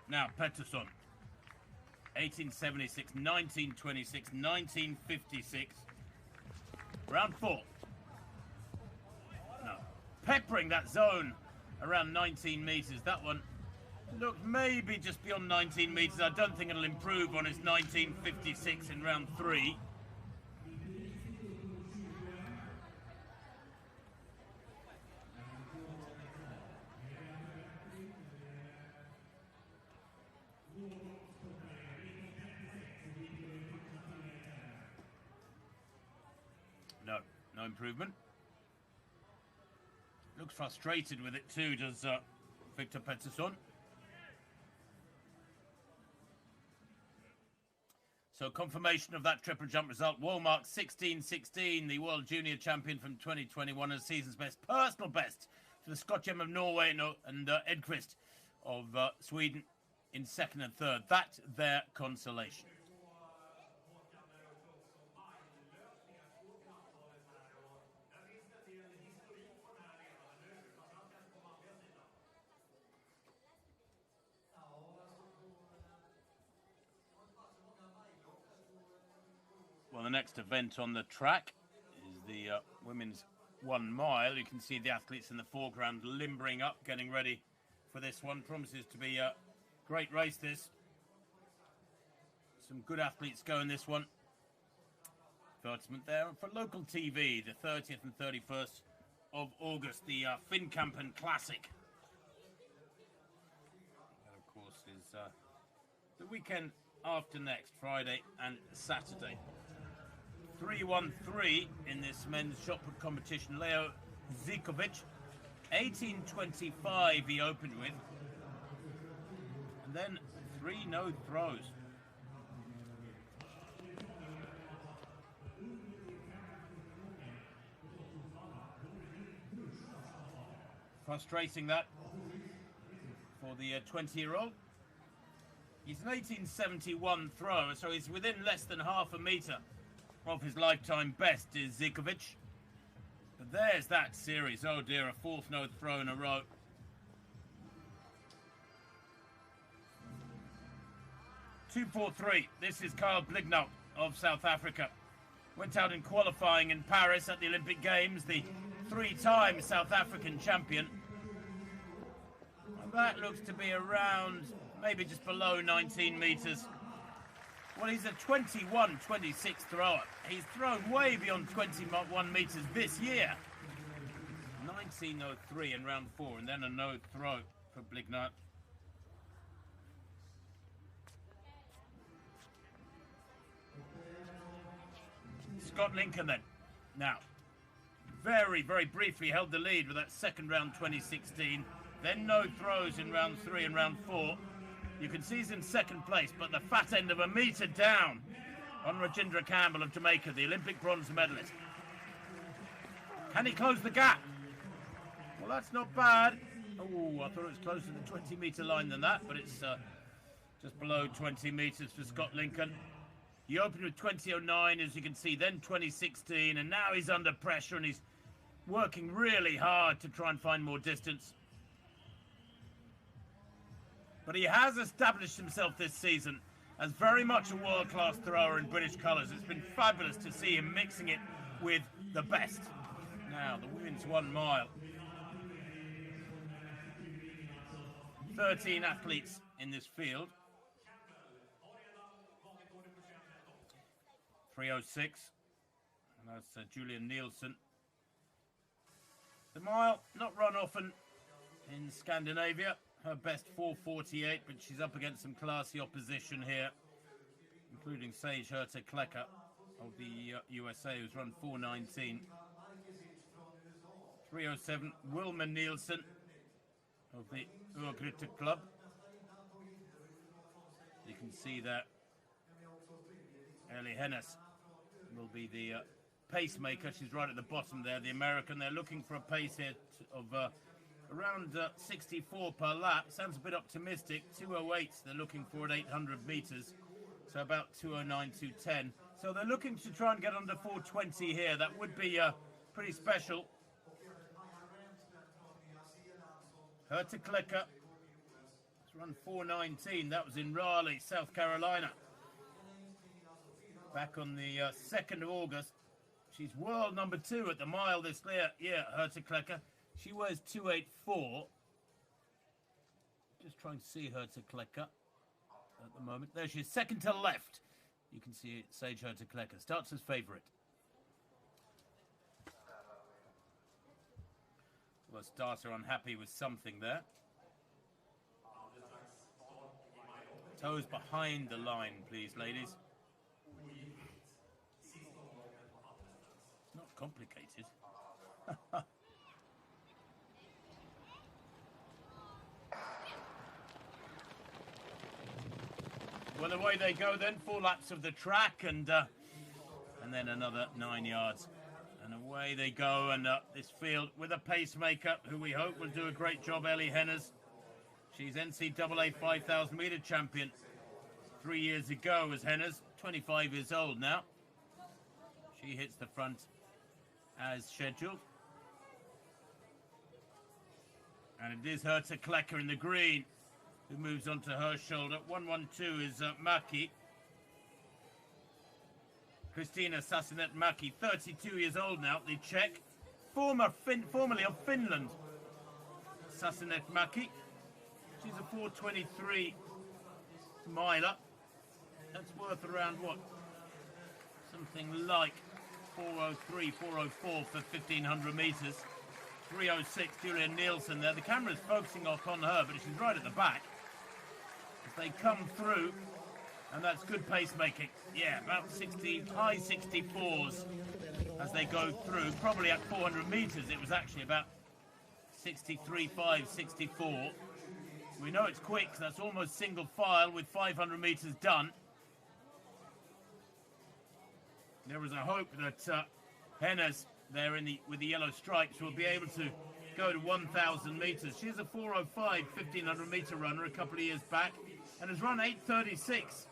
Now, Pettersson. 1876, 1926, 1956. Round 4. No. Peppering that zone around 19 metres. That one looked maybe just beyond 19 metres. I don't think it'll improve on his 1956 in round 3. No improvement. Looks frustrated with it too, does Victor Pettersson. So confirmation of that triple jump result. Wollmark 16-16, the world junior champion from 2021, and season's best personal best for the Skotjem of Norway and Edqvist of Sweden in second and third. That's their consolation. Well, the next event on the track is the women's 1 mile. You can see the athletes in the foreground limbering up, getting ready for this one. Promises to be a great race, this. Some good athletes go in this one. Advertisement there for local TV, the 30th and 31st of August, the Finnkampen Classic. That, of course, is the weekend after next, Friday and Saturday. 3:13 in this men's shot put competition. Leo Zikovic, 18:25 he opened with. And then 3 no throws. Frustrating that for the 20-year-old. He's an 18:71 thrower, so he's within less than half a metre of his lifetime best is Zikovic. But there's that series. Oh dear, a 4th no throw in a row. (2:43). This is Carl Blignau of South Africa. Went out in qualifying in Paris at the Olympic Games, the 3-time South African champion. And that looks to be around, maybe just below 19 metres. Well, he's a 21-26 thrower. He's thrown way beyond 21 metres this year. 19:03 in round 4, and then a no throw for Blignau. Scott Lincoln then. Now, very, very briefly held the lead with that second round 2016. Then no throws in round 3 and round 4. You can see he's in second place, but the fat end of a metre down on Rajendra Campbell of Jamaica, the Olympic bronze medalist. Can he close the gap? Well, that's not bad. Oh, I thought it was closer to the 20-metre line than that, but it's just below 20 metres for Scott Lincoln. He opened with 20:09, as you can see, then 20:16, and now he's under pressure and he's working really hard to try and find more distance. But he has established himself this season as very much a world-class thrower in British colours. It's been fabulous to see him mixing it with the best. Now, the women's 1 mile. 13 athletes in this field. 3:06. And that's Julian Nielsen. The mile, not run often in Scandinavia. Her best 4:48, but she's up against some classy opposition here, including Sage Herta-Klecker of the USA, who's run 4:19. 3:07, Wilma Nielsen of the Urgryte Club. You can see that Ellie Hennes will be the pacemaker. She's right at the bottom there, the American. They're looking for a pace here of around 64 per lap. Sounds a bit optimistic. 2:08 they're looking for at 800 metres. So about 2:09, 2:10. So they're looking to try and get under 4:20 here. That would be pretty special. Herta-Klecker has run 4:19. That was in Raleigh, South Carolina. Back on the 2nd of August. She's world number 2 at the mile this year, Herta-Klecker. She wears 2:84. Just trying to see Herta-Klecker at the moment. There she is, second to left. You can see Sage Herta-Klecker. Starts as favourite. Well, starter unhappy with something there. Toes behind the line, please, ladies. It's not complicated. Well, away they go then, 4 laps of the track, and then another 9 yards. And away they go, and this field with a pacemaker, who we hope will do a great job, Ellie Henners. She's NCAA 5,000 meter champion 3 years ago as Henners, 25 years old now. She hits the front as scheduled. And it is Herta Klecker in the green who moves onto her shoulder. 112 is Maki. Kristina Sassinet-Maki, 32 years old now, the Czech, formerly of Finland. Sassinet-Maki, she's a 4:23 miler. That's worth around what? Something like 4:03, 4:04 for 1,500 meters. 3:06, Julia Nielsen there. The camera's focusing off on her, but she's right at the back. As they come through, and that's good pacemaking. Yeah, about 60, high 64s as they go through. Probably at 400 meters, it was actually about 63.5, 64. We know it's quick, so that's almost single file with 500 meters done. There was a hope that Henners there with the yellow stripes will be able to go to 1,000 meters. She's a 4:05 1,500 meter runner a couple of years back and has run 8:36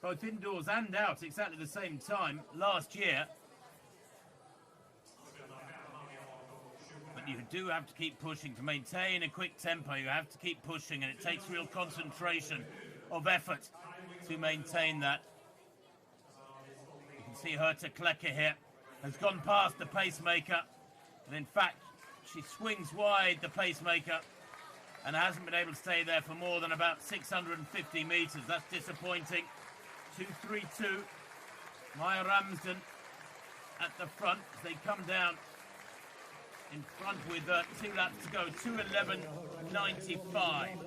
both indoors and out exactly the same time last year. But you do have to keep pushing to maintain a quick tempo. You have to keep pushing, and it takes real concentration of effort to maintain that. You can see Herta Klecker here has gone past the pacemaker, and in fact she swings wide the pacemaker and hasn't been able to stay there for more than about 650 meters. That's disappointing. 2:32. Maya Ramsden at the front as they come down in front with 2 laps to go. 2:11.95,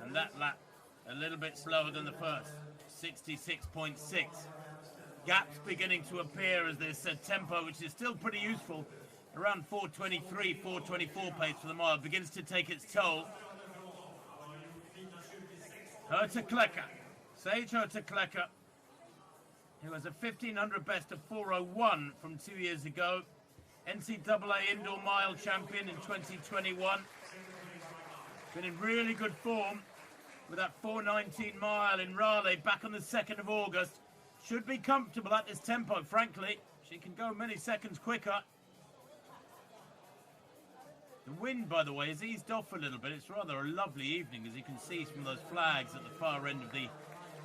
and that lap a little bit slower than the first. 66.6. Gaps beginning to appear as this tempo, which is still pretty useful, around 4:23, 4:24 pace for the mile, begins to take its toll. Herta Klecker, Sage Herta Klecker, who has a 1,500 best of 4:01 from 2 years ago. NCAA indoor mile champion in 2021. Been in really good form with that 4:19 mile in Raleigh back on the 2nd of August. Should be comfortable at this tempo, frankly. She can go many seconds quicker. The wind, by the way, has eased off a little bit. It's rather a lovely evening, as you can see from those flags at the far end of the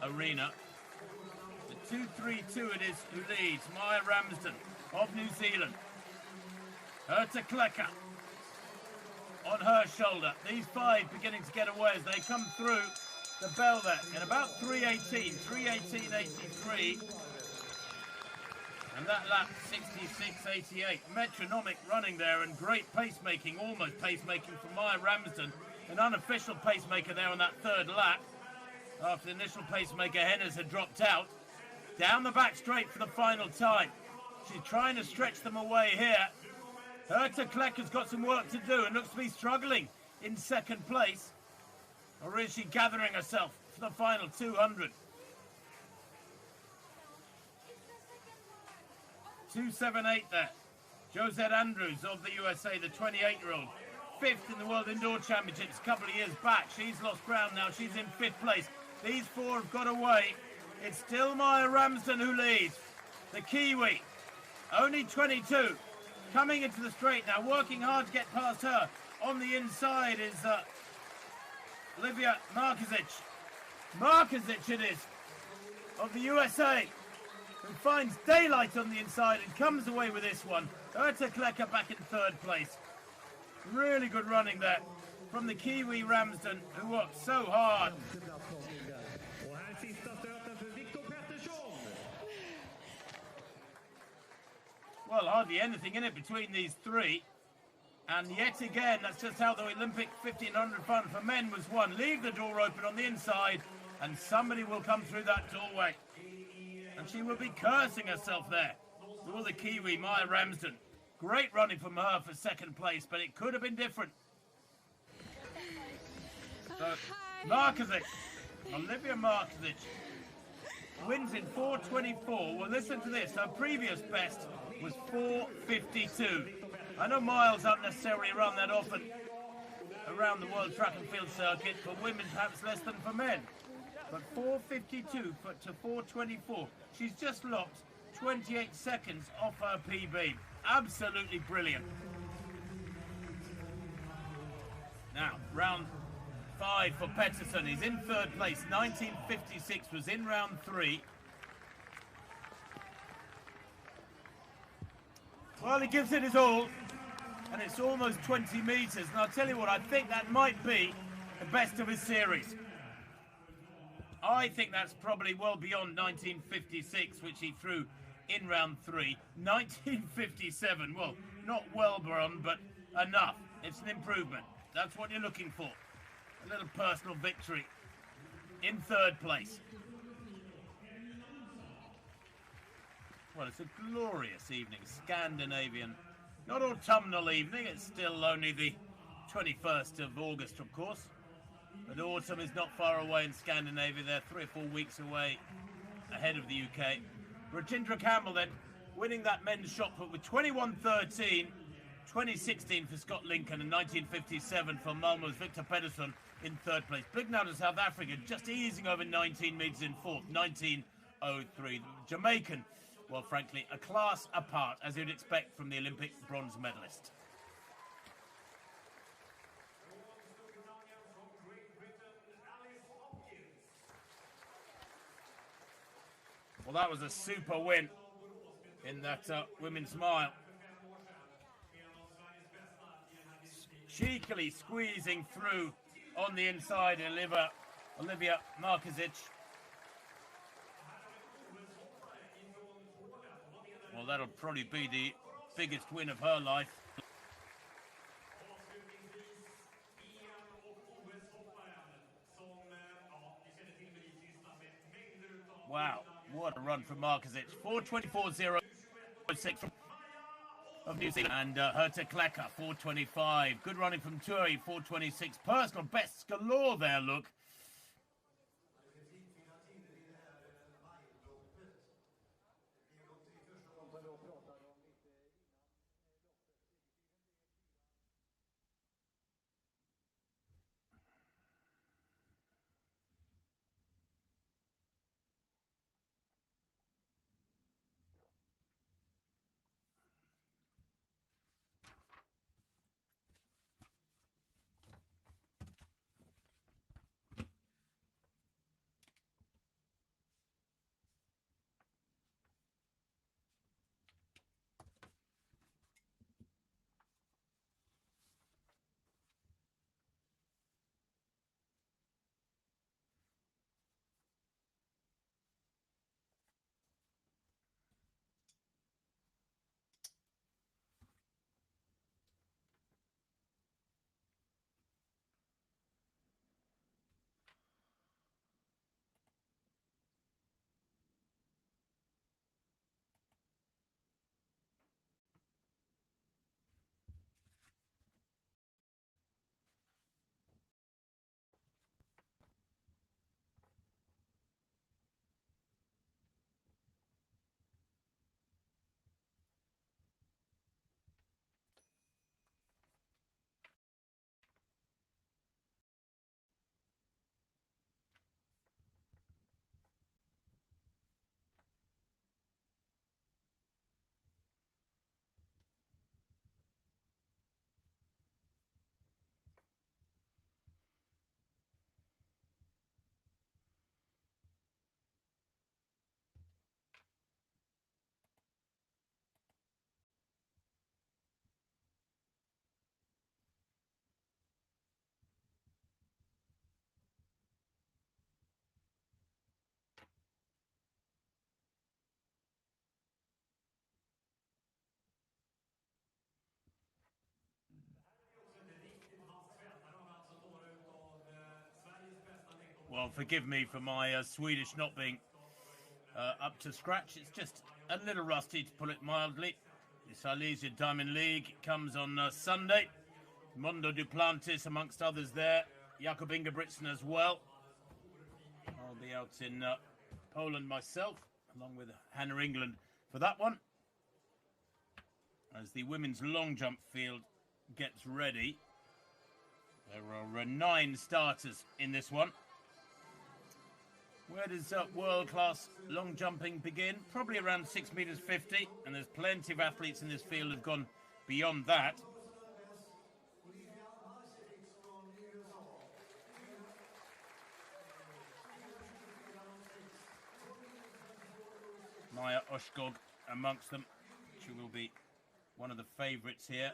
arena. The 2:32 it is who leads. Maya Ramsden of New Zealand. Herta Klecker on her shoulder. These 5 beginning to get away as they come through the bell there in about 3:18.83. And that lap 66.88. Metronomic running there and great pacemaking, almost pacemaking from Maya Ramsden. An unofficial pacemaker there on that 3rd lap. After the initial pacemaker, Henners had dropped out. Down the back straight for the final time. She's trying to stretch them away here. Herta Klecker's got some work to do and looks to be struggling in 2nd place. Or is she gathering herself for the final 200? 2:78 there. Josette Andrews of the USA, the 28-year-old. 5th in the World Indoor Championships a couple of years back. She's lost ground now. She's in 5th place. These 4 have got away. It's still Maya Ramsden who leads. The Kiwi, only 22. Coming into the straight now, working hard to get past her. On the inside is Olivia Markovic. Markovic it is, of the USA, who finds daylight on the inside and comes away with this one. Herta Klecker back in 3rd place. Really good running there from the Kiwi Ramsden, who worked so hard. Well, hardly anything in it between these 3. And yet again, that's just how the Olympic 1,500 fun for men was won. Leave the door open on the inside, and somebody will come through that doorway. And she will be cursing herself there. All the Kiwi, Maya Ramsden. Great running from her for 2nd place, but it could have been different. So, Markovic Olivia Markovic wins in 4:24. Well, listen to this. Her previous best was 4:52. I know miles aren't necessarily run that often around the World Track and Field Circuit, for women perhaps less than for men. But 4:52 to 4:24. She's just locked 28 seconds off her PB. Absolutely brilliant. Now, round 5 for Pettersson. He's in third place. 1956 was in round 3. Well, he gives it his all, and it's almost 20 metres. And I'll tell you what, I think that might be the best of his series. I think that's probably well beyond 1956, which he threw in round 3. 1957, well, not well beyond, but enough. It's an improvement. That's what you're looking for. A little personal victory in third place. Well, it's a glorious evening, Scandinavian. Not autumnal evening, it's still only the 21st of August, of course. But autumn is not far away in Scandinavia. They're 3 or 4 weeks away ahead of the UK. Rajindra Campbell then winning that men's shot put with 21:13, 2016 for Scott Lincoln and 1957 for Malmö's Victor Pedersen in third place. Big now to South Africa, just easing over 19 metres in fourth, 19:03. Jamaican, well, frankly, a class apart, as you'd expect from the Olympic bronze medalist. Well, that was a super win in that women's mile. Cheekily squeezing through on the inside, Olivia Markovic. Well, that'll probably be the biggest win of her life. Wow, what a run from Markovic. 4:24.06 of New Zealand. And Herta Klecker, 4:25. Good running from Turi, 4:26. Personal bests galore there, look. Well, forgive me for my Swedish not being up to scratch. It's just a little rusty, to put it mildly. The Silesia Diamond League comes on Sunday. Mondo Duplantis amongst others there. Jakob Ingebrigtsen as well. I'll be out in Poland myself, along with Hannah England for that one. As the women's long jump field gets ready. There are 9 starters in this one. Where does world-class long jumping begin? Probably around 6 meters 50, and there's plenty of athletes in this field who've gone beyond that. Maya Oshkog amongst them. She will be one of the favourites here.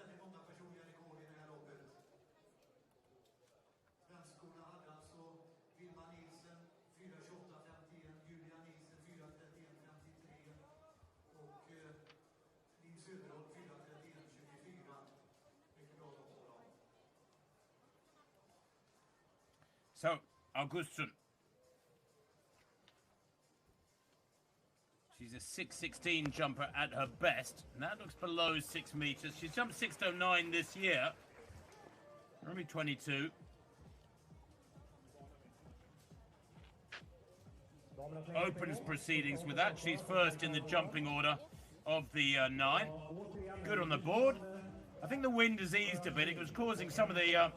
So, Augustsson. She's a 6.16 jumper at her best, and that looks below 6 meters. She's jumped 6.09 this year. Only 22. Opens proceedings with that. She's first in the jumping order of the 9. Good on the board. I think the wind has eased a bit. It was causing some of the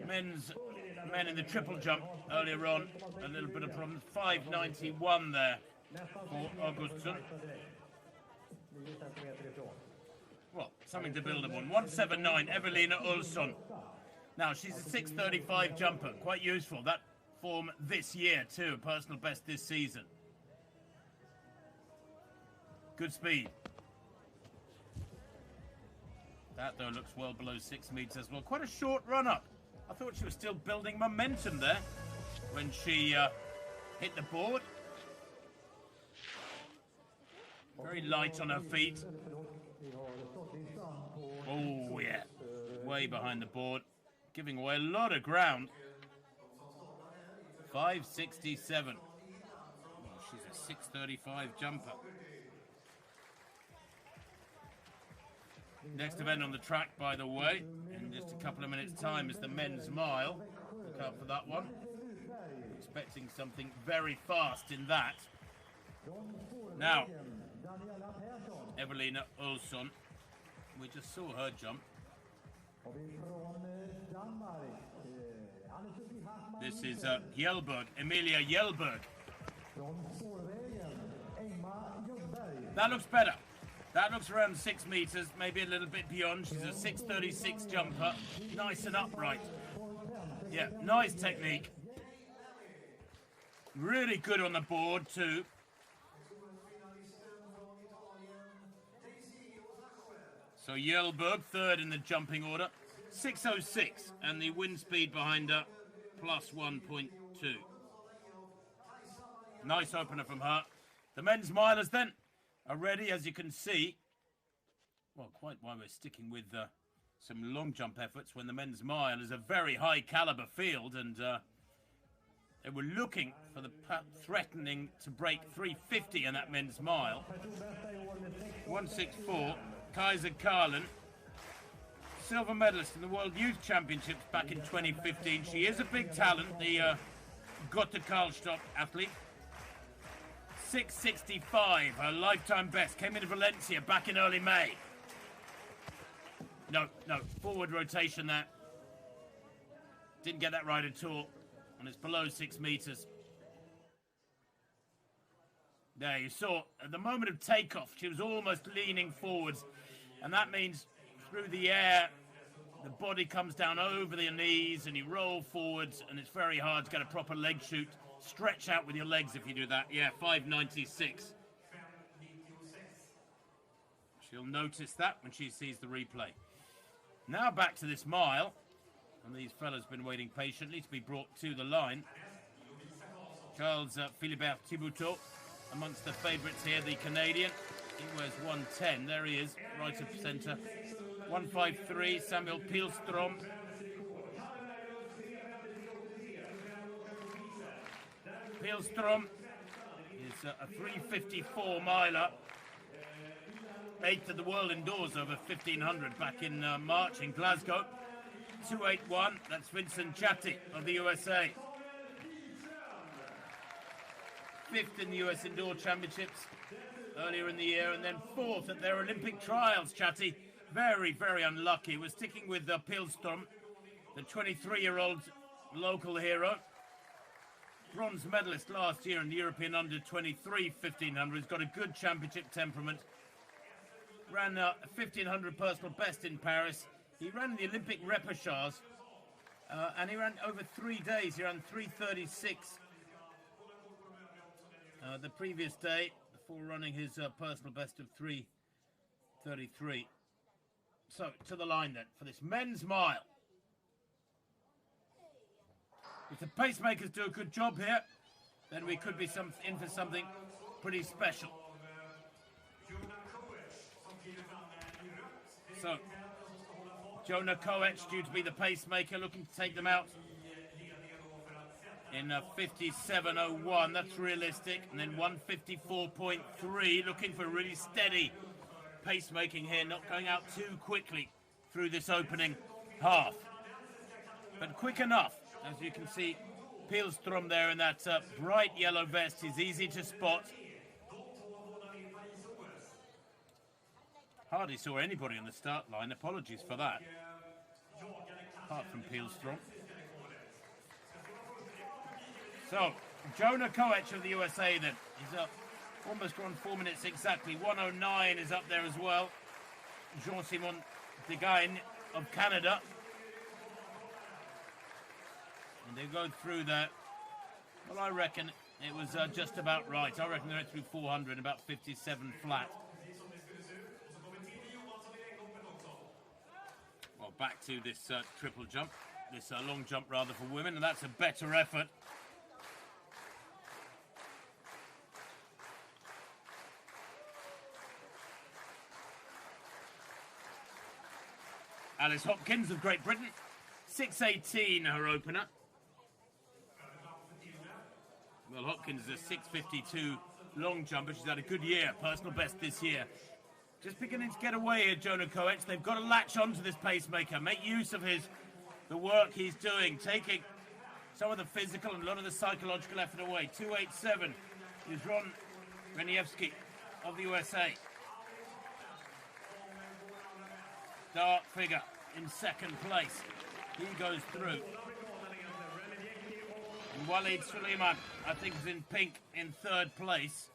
men in the triple jump earlier on a little bit of problems. 5.91 there for Augustsson. Well, something to build upon. 1.79, Evelina Olsson. Now, she's a 6.35 jumper. Quite useful. That form this year, too. Personal best this season. Good speed. That, though, looks well below 6 meters as well. Quite a short run-up. I thought she was still building momentum there when she hit the board. Very light on her feet. Oh, yeah. Way behind the board. Giving away a lot of ground. 5.67. Oh, she's a 6.35 jumper. Next event on the track, by the way, in just a couple of minutes' time, is the men's mile. Look out for that one. Expecting something very fast in that. Now, Evelina Olsson. We just saw her jump. This is Hjelberg, Emilia Hjelberg. That looks better. That looks around 6 meters, maybe a little bit beyond. She's a 6.36 jumper. Nice and upright. Yeah, nice technique. Really good on the board, too. So Hjelberg, third in the jumping order. 6.06, and the wind speed behind her, plus 1.2. Nice opener from her. The men's milers, then, are ready, as you can see. Well, quite why we're sticking with some long jump efforts when the men's mile is a very high caliber field, and they were looking for the threatening to break 350 in that men's mile. 1.64, Kaiser Karlen, silver medalist in the World Youth Championships back in 2015. She is a big talent, the Gotha Karlstad athlete. 6.65, her lifetime best. Came into Valencia back in early May. No, forward rotation there. Didn't get that right at all. And it's below 6 meters. There, you saw, at the moment of takeoff, she was almost leaning forwards. And that means through the air, the body comes down over the knees and you roll forwards, and it's very hard to get a proper leg shoot. Stretch out with your legs if you do that. Yeah, 5.96. She'll notice that when she sees the replay. Now back to this mile. And these fellas have been waiting patiently to be brought to the line. Charles Philibert Thiboutot amongst the favourites here, the Canadian. He wears 110. There he is, right of centre. 153, Samuel Pilstrom. Pilstrom is a 354 miler. 8th of the world indoors over 1500 back in March in Glasgow. 281, that's Vincent Chatti of the USA. 5th in the US Indoor Championships earlier in the year, and then 4th at their Olympic trials, Chatty. Very, very unlucky. We're sticking with Pilström, the 23-year-old local hero. Bronze medalist last year in the European Under-23 1500. He's got a good championship temperament. Ran a 1500 personal best in Paris. He ran the Olympic repechage, and he ran over 3 days. He ran 3:36 the previous day before running his personal best of 3:33. So, to the line then for this men's mile. If the pacemakers do a good job here, then we could be in for something pretty special. So, Jonah Koech due to be the pacemaker, looking to take them out in 57.01. That's realistic. And then 154.3, looking for really steady pacemaking here, not going out too quickly through this opening half. But quick enough. As you can see, Pilström there in that bright yellow vest is easy to spot. Hardly saw anybody on the start line. Apologies for that. Apart from Pilström. So, Jonah Koech of the USA then. He's up almost run 4 minutes exactly. 1:09 is up there as well. Jean-Simon Degagne of Canada. And they go through that. Well, I reckon it was just about right. I reckon they went through 400, about 57 flat. Well, back to this triple jump, this long jump rather for women, and that's a better effort. Alice Hopkins of Great Britain, 6:18 her opener. Well, Hopkins is a 6:52 long jumper. She's had a good year, personal best this year. Just beginning to get away here, Jonah Koech. They've got to latch onto this pacemaker, make use of the work he's doing, taking some of the physical and a lot of the psychological effort away. 2:87 is Ron Reniewski of the USA. Dark figure in second place. He goes through. And Walid Suleiman, I think, is in pink in third place.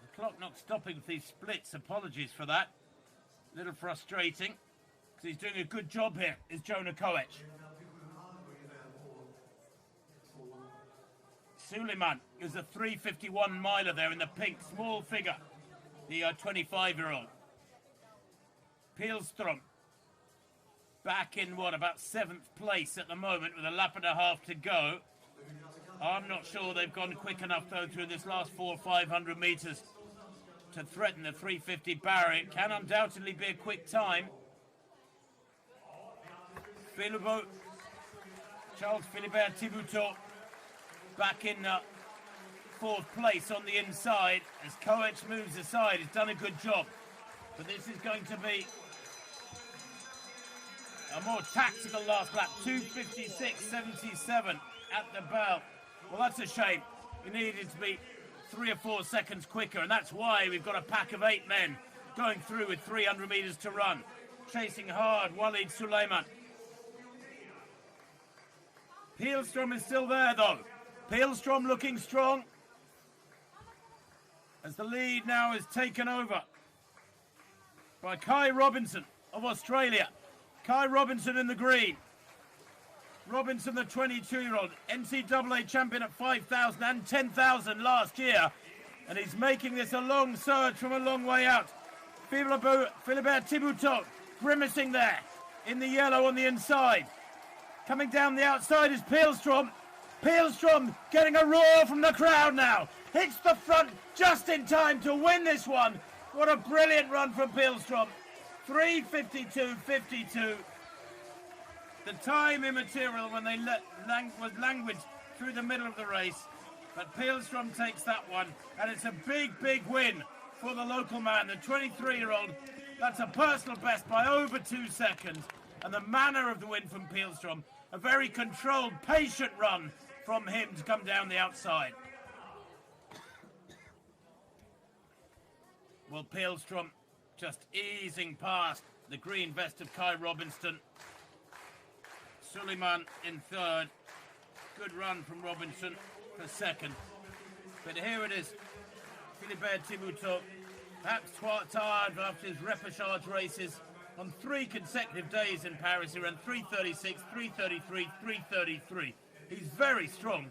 The clock not stopping with these splits. Apologies for that. A little frustrating, because he's doing a good job here, is Jonah Koech. Suleiman is a 3:51 miler there in the pink, small figure, the 25-year-old. Pilström back in, about 7th place at the moment with a lap and a half to go. I'm not sure they've gone quick enough, though, through this last 400 or 500 metres to threaten the 350 barrier. It can undoubtedly be a quick time. Charles Philibert Thiboutot back in 4th place on the inside. As Koech moves aside, he's done a good job. But this is going to be a more tactical last lap. 2:56.77 at the bell. Well, that's a shame. We needed to be 3 or 4 seconds quicker, and that's why we've got a pack of 8 men going through with 300 metres to run. Chasing hard, Walid Suleiman. Pilström is still there, though. Pilström looking strong, as the lead now is taken over by Kai Robinson of Australia. Kai Robinson in the green. Robinson, the 22-year-old, NCAA champion at 5,000 and 10,000 last year. And he's making this a long surge from a long way out. Philibert Thiboutot grimacing there in the yellow on the inside. Coming down the outside is Pilström. Pilström getting a roar from the crowd now. Hits the front just in time to win this one. What a brilliant run from Pilström. 3:52.52. The time immaterial when they was languid through the middle of the race. But Pilström takes that one, and it's a big, big win for the local man, the 23-year-old. That's a personal best by over 2 seconds. And the manner of the win from Pilström, a very controlled, patient run from him to come down the outside. Well, Pihlstrom just easing past the green vest of Kai Robinson. Suleiman in third. Good run from Robinson for second. But here it is. Philibert Thibauteau, perhaps tired after his repechage races on 3 consecutive days in Paris. He ran 3:36, 3:33, 3:33. He's very strong.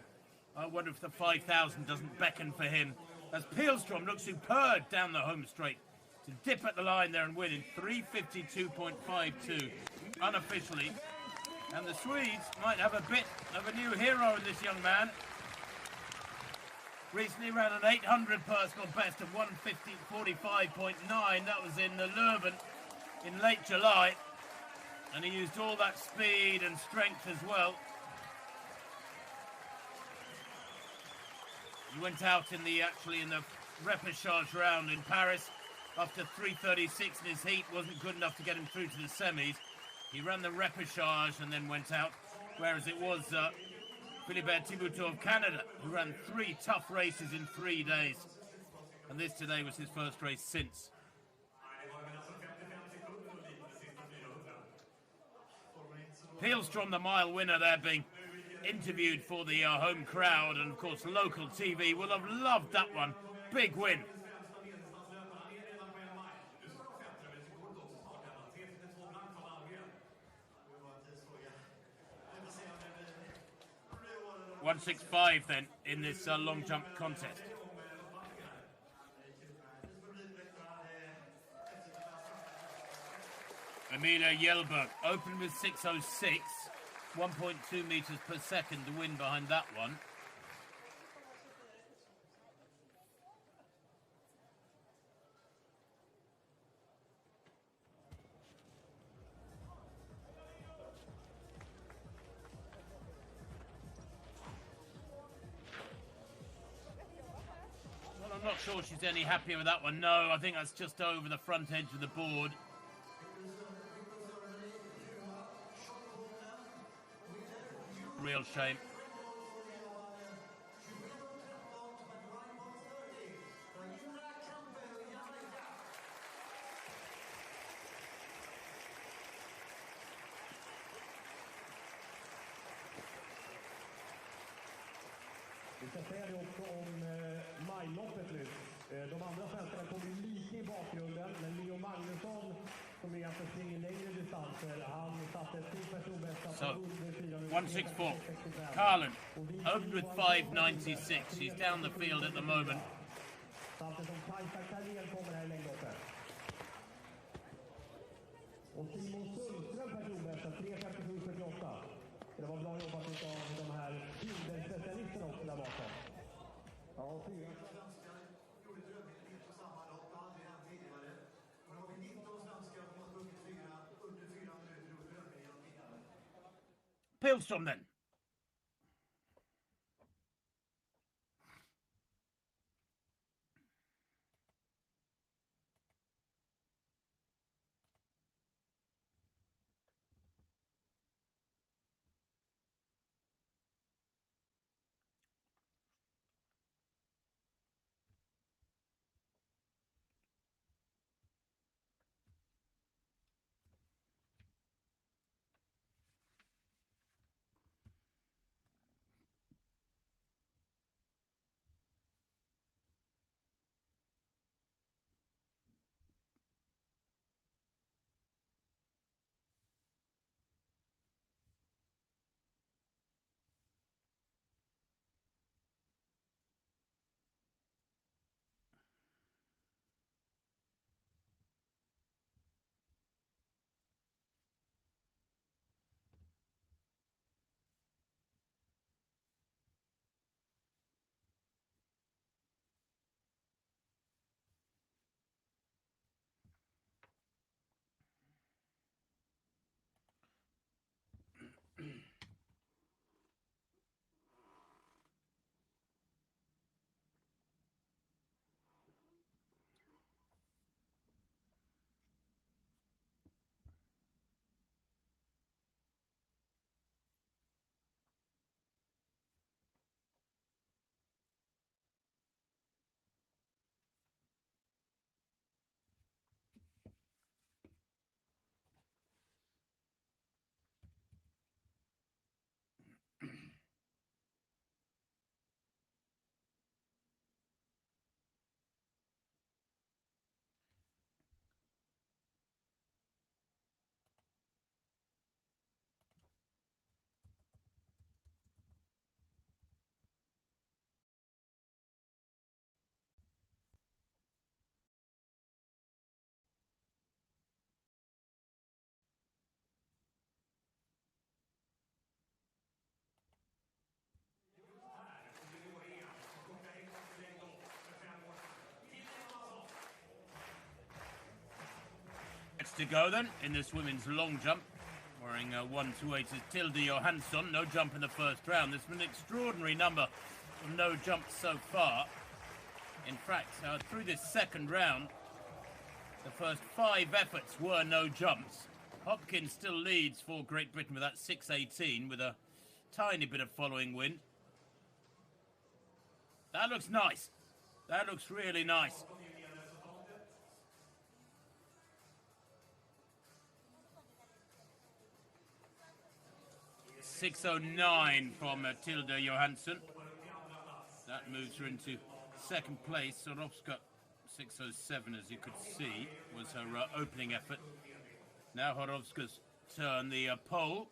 I wonder if the 5,000 doesn't beckon for him, as Pihlstrom looks superb down the home straight to dip at the line there and win in 3:52.52 unofficially. And the Swedes might have a bit of a new hero in this young man. Recently ran an 800 personal best of 1:45.9. That was in Leuven in late July. And he used all that speed and strength as well. He went out in the repechage round in Paris after 3:36 in his heat. Wasn't good enough to get him through to the semis. He ran the repechage and then went out, whereas it was Philibert Thibauteau of Canada who ran 3 tough races in 3 days. And this today was his first race since. Pihlstrom, the mile winner there, being interviewed for the home crowd, and of course local TV will have loved that one. Big win. .165 then in this long jump contest. Emilia Jelberg opened with 6:06, 1.2 meters per second to win behind that one. Well, I'm not sure she's any happier with that one. No, I think that's just over the front edge of the board. Real shame. Vi ska säga det också om majloppet nu. De andra svenskarna kommer lite i bakgrunden, men Leo Magnusson som är ganska springer längre distanser, han satte ett stort personbästa på under 400. 164. Carlin opened with 5:96. She's down the field at the moment. Samtidigt som Kajsa Karlén kommer här i längdloppet. Och Simon Sundström personbästa 3:57,78. Det var bra jobbat av de här hinderspecialisterna också där bakom. Ja, 4. Pihlstrom then. to go then in this women's long jump. Wearing 128 is Tilde Johansson. No jump in the first round. There's been an extraordinary number of no jumps so far. In fact, through this second round, the first 5 efforts were no jumps. Hopkins still leads for Great Britain with that 6.18 with a tiny bit of following wind. That looks nice. That looks really nice. .609 from Tilde Johansson. That moves her into second place. Sorowska 607, as you could see, was her opening effort. Now Horovska's turn, the pole.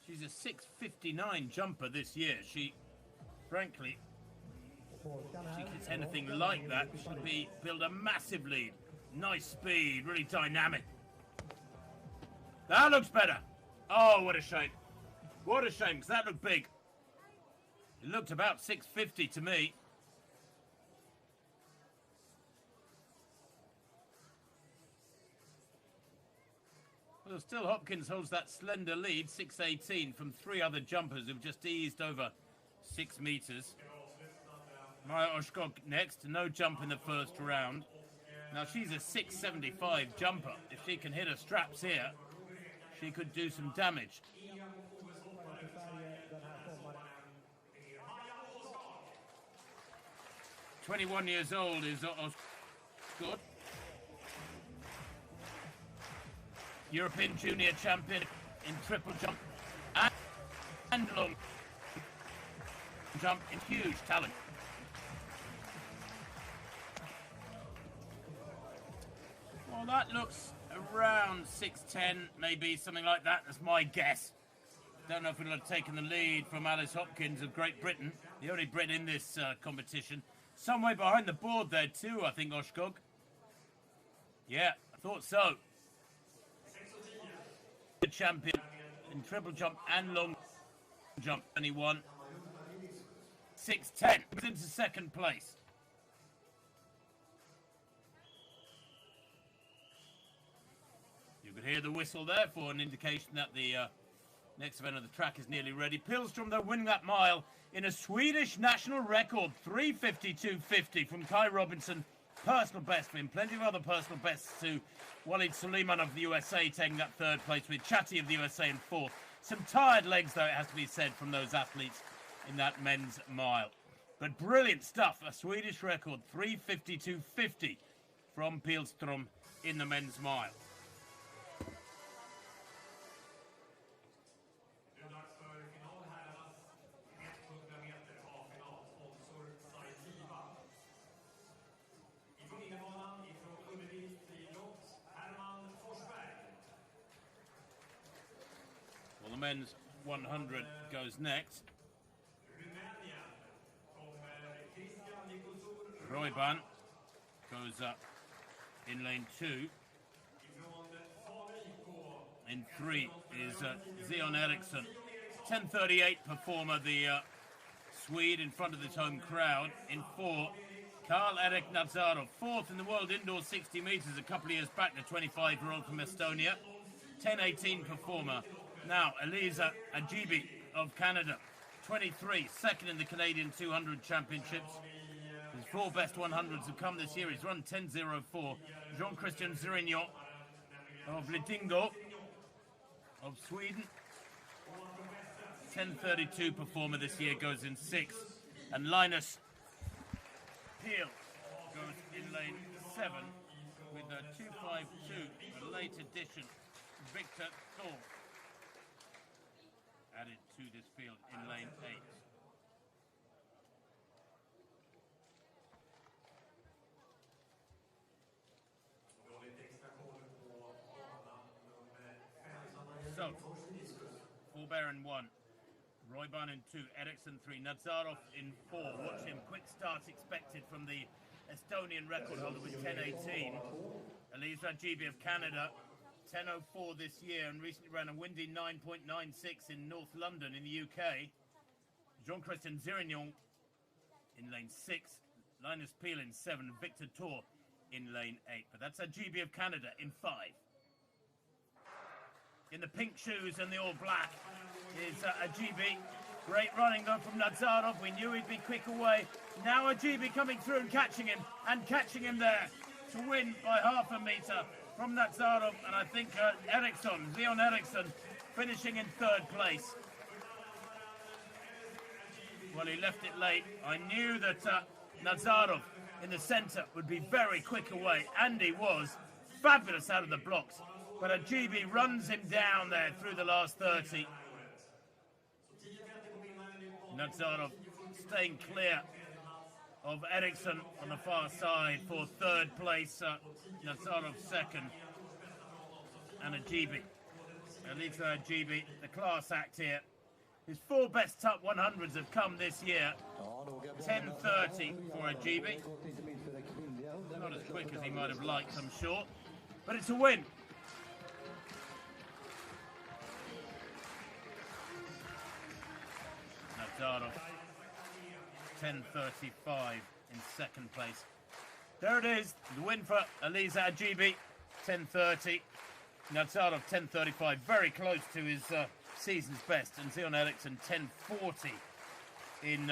She's a 6.59 jumper this year. She, frankly, if she gets anything like that, she'll build a massive lead. Nice speed, really dynamic. That looks better. Oh, what a shame. What a shame, because that looked big. It looked about 6.50 to me. Well, still Hopkins holds that slender lead, 6.18, from 3 other jumpers who've just eased over 6 meters. Maja Oshkog next, no jump in the first round. Now she's a 6.75 jumper. If she can hit her straps here, she could do some damage. 21 years old is Oshkog. European junior champion in triple jump and long jump in huge talent. Well, that looks around 6.10, maybe something like that. That's my guess. Don't know if it'll have taken the lead from Alice Hopkins of Great Britain, the only Brit in this competition. Some way behind the board there too, I think, Oshkog. Yeah, I thought so. The champion in triple jump and long jump, and he won 6.10. Into second place. You could hear the whistle there for an indication that the next event of the track is nearly ready. Pilstrom, though, winning that mile in a Swedish national record, 3:52.50 from Kai Robinson. Personal best for him. Plenty of other personal bests to Walid Suleiman of the USA taking that third place, with Chatty of the USA in fourth. Some tired legs, though, it has to be said, from those athletes in that men's mile. But brilliant stuff. A Swedish record, 3:52.50 from Pilstrom in the men's mile. The men's 100 goes next. Royban goes up in lane 2. In 3 is Zion Eriksson. 10:38 performer, the Swede in front of his home crowd. In 4, Karl-Erik Nazarov, 4th in the world indoor 60 meters a couple of years back, the 25-year-old from Estonia. 10:18 performer. Now, Elisa Ajibi of Canada, 23, second in the Canadian 200 Championships. His 4 best 100s have come this year. He's run 10.04. Jean-Christian Zirignon of Lidingö of Sweden. 10.32 performer this year, goes in 6th. And Linus Peel goes in lane 7 with a 2.52, a late addition, Victor Thor, added to this field in lane 8. So, Forbear in 1, Royban in 2, Eriksson 3, Nazarov in 4. Watch him, quick starts expected from the Estonian record holder with 10.18. Elisa Ajibi of Canada, 10.04 this year, and recently ran a windy 9.96 in North London in the UK. Jean-Christian Zirignon in lane 6. Linus Peel in 7, Victor Tor in lane 8. But that's a GB of Canada in 5. In the pink shoes and the all black is a GB. Great running though from Nazarov. We knew he'd be quick away. Now a GB coming through and catching him there to win by half a metre from Nazarov. And I think Leon Eriksson, finishing in 3rd place. Well, he left it late. I knew that Nazarov in the centre would be very quick away, and he was fabulous out of the blocks. But a GB runs him down there through the last 30. Nazarov staying clear of Eriksson on the far side for 3rd place. Nazarov 2nd, and a GB. At least a GB, the class act here. His 4 best top 100s have come this year. 10:30 for a GB. Not as quick as he might have liked, I'm sure. But it's a win. Nazarov, 10:35 in 2nd place. There it is, the win for Elisa Ajibi, 10:30. Nazarov, 10:35, very close to his season's best. And Leon Eriksson, 10:40 in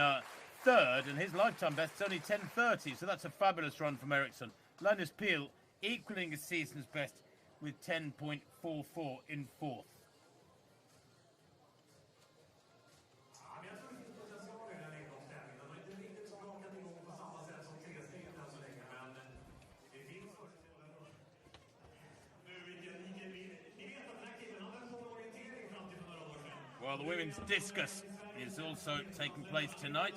3rd, and his lifetime best is only 10:30, so that's a fabulous run from Eriksson. Linus Peel equaling his season's best with 10.44 in 4th. Well, the women's discus is also taking place tonight.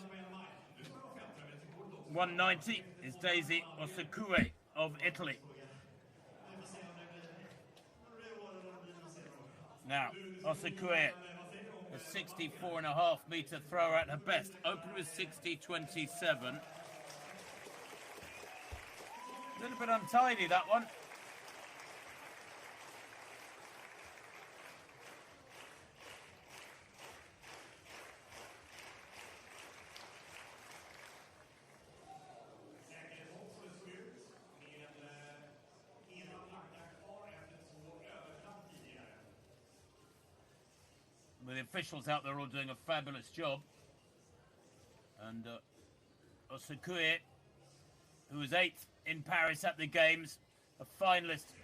190 is Daisy Osakue of Italy. Now, Osakue, a 64.5 metre thrower at her best. Opened with 60.27. A little bit untidy, that one. The officials out there all doing a fabulous job. And Osakue, who was 8th in Paris at the Games, a finalist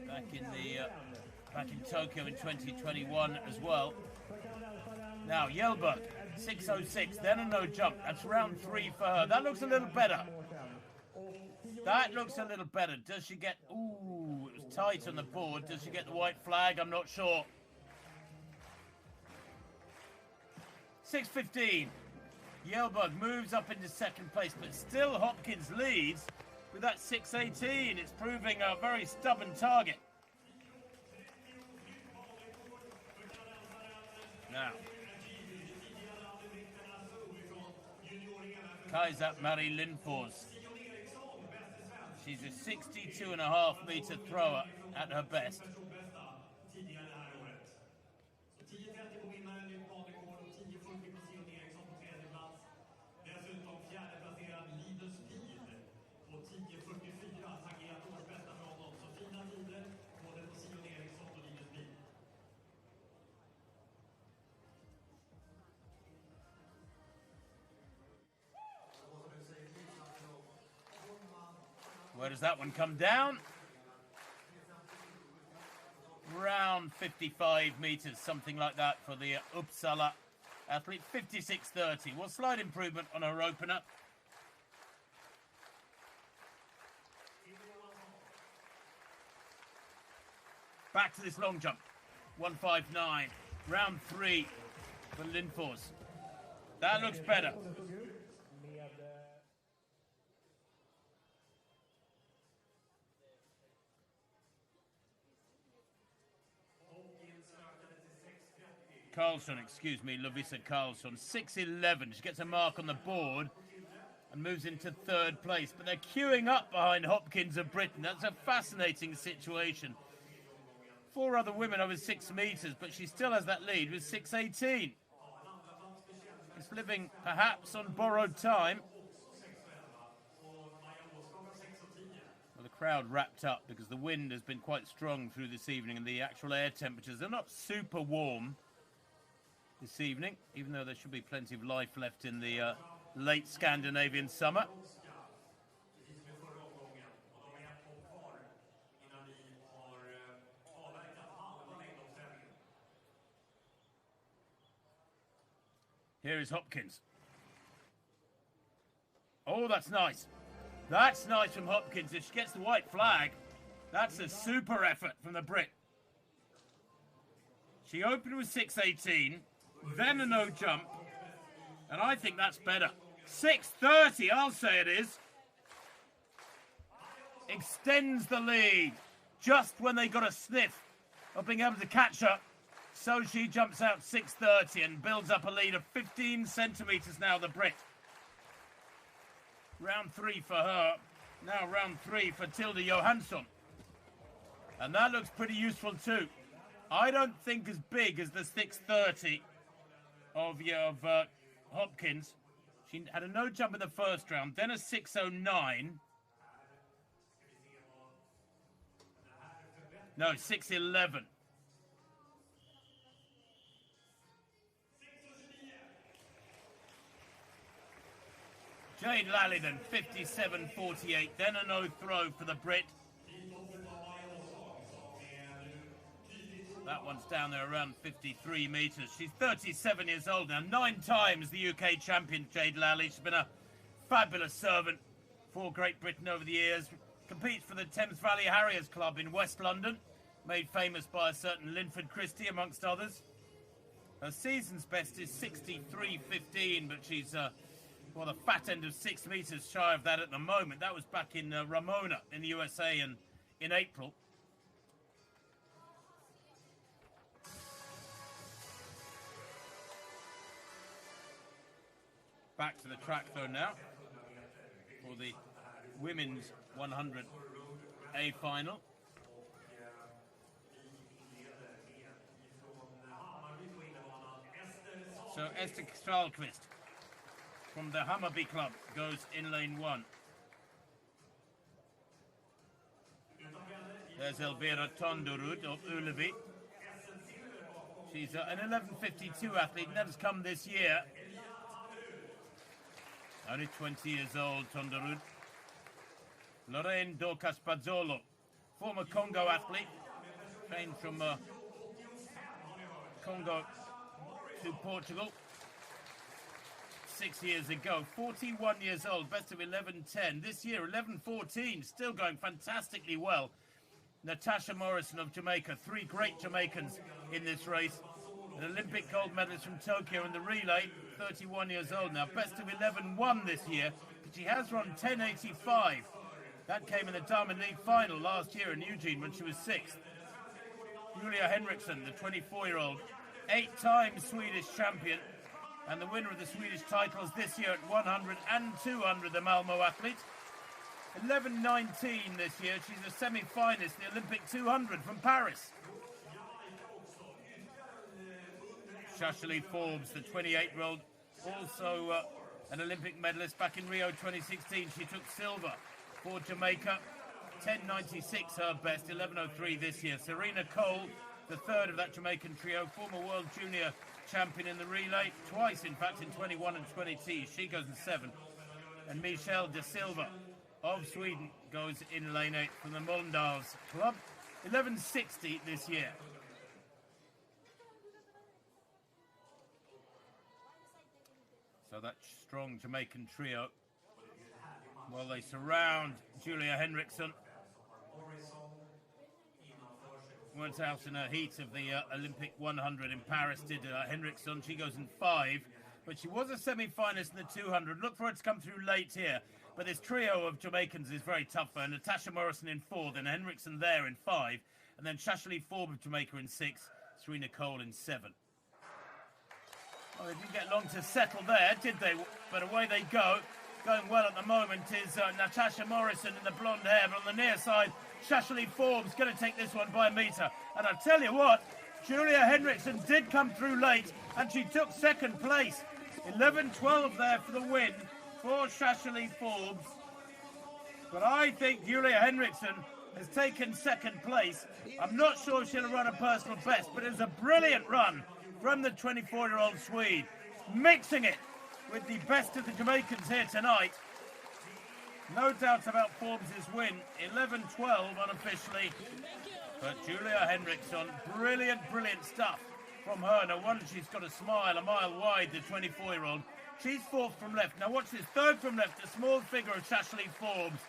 back in Tokyo in 2021 as well. Now Jelberg, 6:06, then a no jump. That's round 3 for her. That looks a little better. That looks a little better. Does she get... Ooh, it was tight on the board. Does she get the white flag? I'm not sure. 6:15. Jelberg moves up into 2nd place, but still Hopkins leads with that 6:18. It's proving a very stubborn target. Now, Kaiser Marie Lindfors. She's a 62.5 metre thrower at her best. Where does that one come down? Around 55 metres, something like that for the Uppsala athlete. 56.30. Well, slight improvement on her opener. Back to this long jump. 1:59. Round 3 for Lindfors. That looks better. Karlsson, excuse me, Lovisa Karlsson, 6:11. She gets a mark on the board and moves into 3rd place. But they're queuing up behind Hopkins of Britain. That's a fascinating situation. 4 other women over 6 metres, but she still has that lead with 6:18. is living perhaps on borrowed time. Well, the crowd wrapped up because the wind has been quite strong through this evening and the actual air temperatures are not super warm this evening, even though there should be plenty of life left in the late Scandinavian summer. Here is Hopkins. Oh, that's nice. That's nice from Hopkins. If she gets the white flag, that's a super effort from the Brit. She opened with 6.18, then a no jump, and I think that's better. 6.30, I'll say it is. Extends the lead just when they got a sniff of being able to catch her. So she jumps out 6.30 and builds up a lead of 15 centimetres now, the Brit. Round 3 for her. Now round 3 for Tilde Johansson. And that looks pretty useful too. I don't think as big as the 6.30 of Hopkins. She had a no jump in the first round, then a 6.09. No, 6.11. Jade Lally then, 57.48, then a no throw for the Brit. That one's down there around 53 metres. She's 37 years old now, 9 times the UK champion, Jade Lally. She's been a fabulous servant for Great Britain over the years. Competes for the Thames Valley Harriers Club in West London, made famous by a certain Linford Christie, amongst others. Her season's best is 63.15, but she's well, the fat end of 6 metres shy of that at the moment. That was back in Ramona in the USA in April. Back to the track though now for the women's 100A final. So Esther Stralqvist from the Hammarby Club goes in lane 1. There's Elvira Tonderud of Ullevi. She's an 11.52 athlete, and that has come this year. Only 20 years old, Tonderud. Lorraine Docas Pazzolo, former Congo athlete, trained from Congo to Portugal 6 years ago. 41 years old, best of 11.10. This year, 11.14, still going fantastically well. Natasha Morrison of Jamaica, 3 great Jamaicans in this race. An Olympic gold medalist from Tokyo in the relay, 31 years old now. Best of 11.1 this year, but she has run 10.85. That came in the Diamond League final last year in Eugene when she was 6th. Julia Henriksson, the 24-year-old, 8-time Swedish champion, and the winner of the Swedish titles this year at 100 and 200, the Malmo athlete. 11.19 this year, she's a semi-finalist in the Olympic 200 from Paris. Shashali Forbes, the 28-year-old, also an Olympic medalist back in Rio 2016. She took silver for Jamaica. 10.96 her best, 11.03 this year. Serena Cole, the third of that Jamaican trio, former world junior champion in the relay, twice in fact in 21 and 22. She goes in 7. And Michelle De Silva of Sweden goes in lane 8 from the Mölndals Club. 11.60 this year. So that strong Jamaican trio, well, they surround Julia Henriksson. Went out in a heat of the Olympic 100 in Paris, did Henriksson. She goes in 5, but she was a semi-finalist in the 200. Look for her to come through late here. But this trio of Jamaicans is very tough for her. Natasha Morrison in 4, then Henriksson there in 5, and then Shashali Forbes of Jamaica in 6, Serena Cole in 7. Well, they didn't get long to settle there, did they? But away they go. Going well at the moment is Natasha Morrison in the blonde hair, but on the near side, Shashali Forbes going to take this one by a metre. And I'll tell you what, Julia Henriksson did come through late, and she took second place. 11-12 there for the win for Shashali Forbes. But I think Julia Henriksson has taken second place. I'm not sure she'll run a personal best, but it was a brilliant run from the 24-year-old Swede, mixing it with the best of the Jamaicans here tonight. No doubt about Forbes' win, 11-12 unofficially. But Julia Henriksson, brilliant, brilliant stuff from her. No wonder she's got a smile a mile wide, the 24-year-old. She's fourth from left. Now watch this, third from left, the small figure of Shashali Forbes.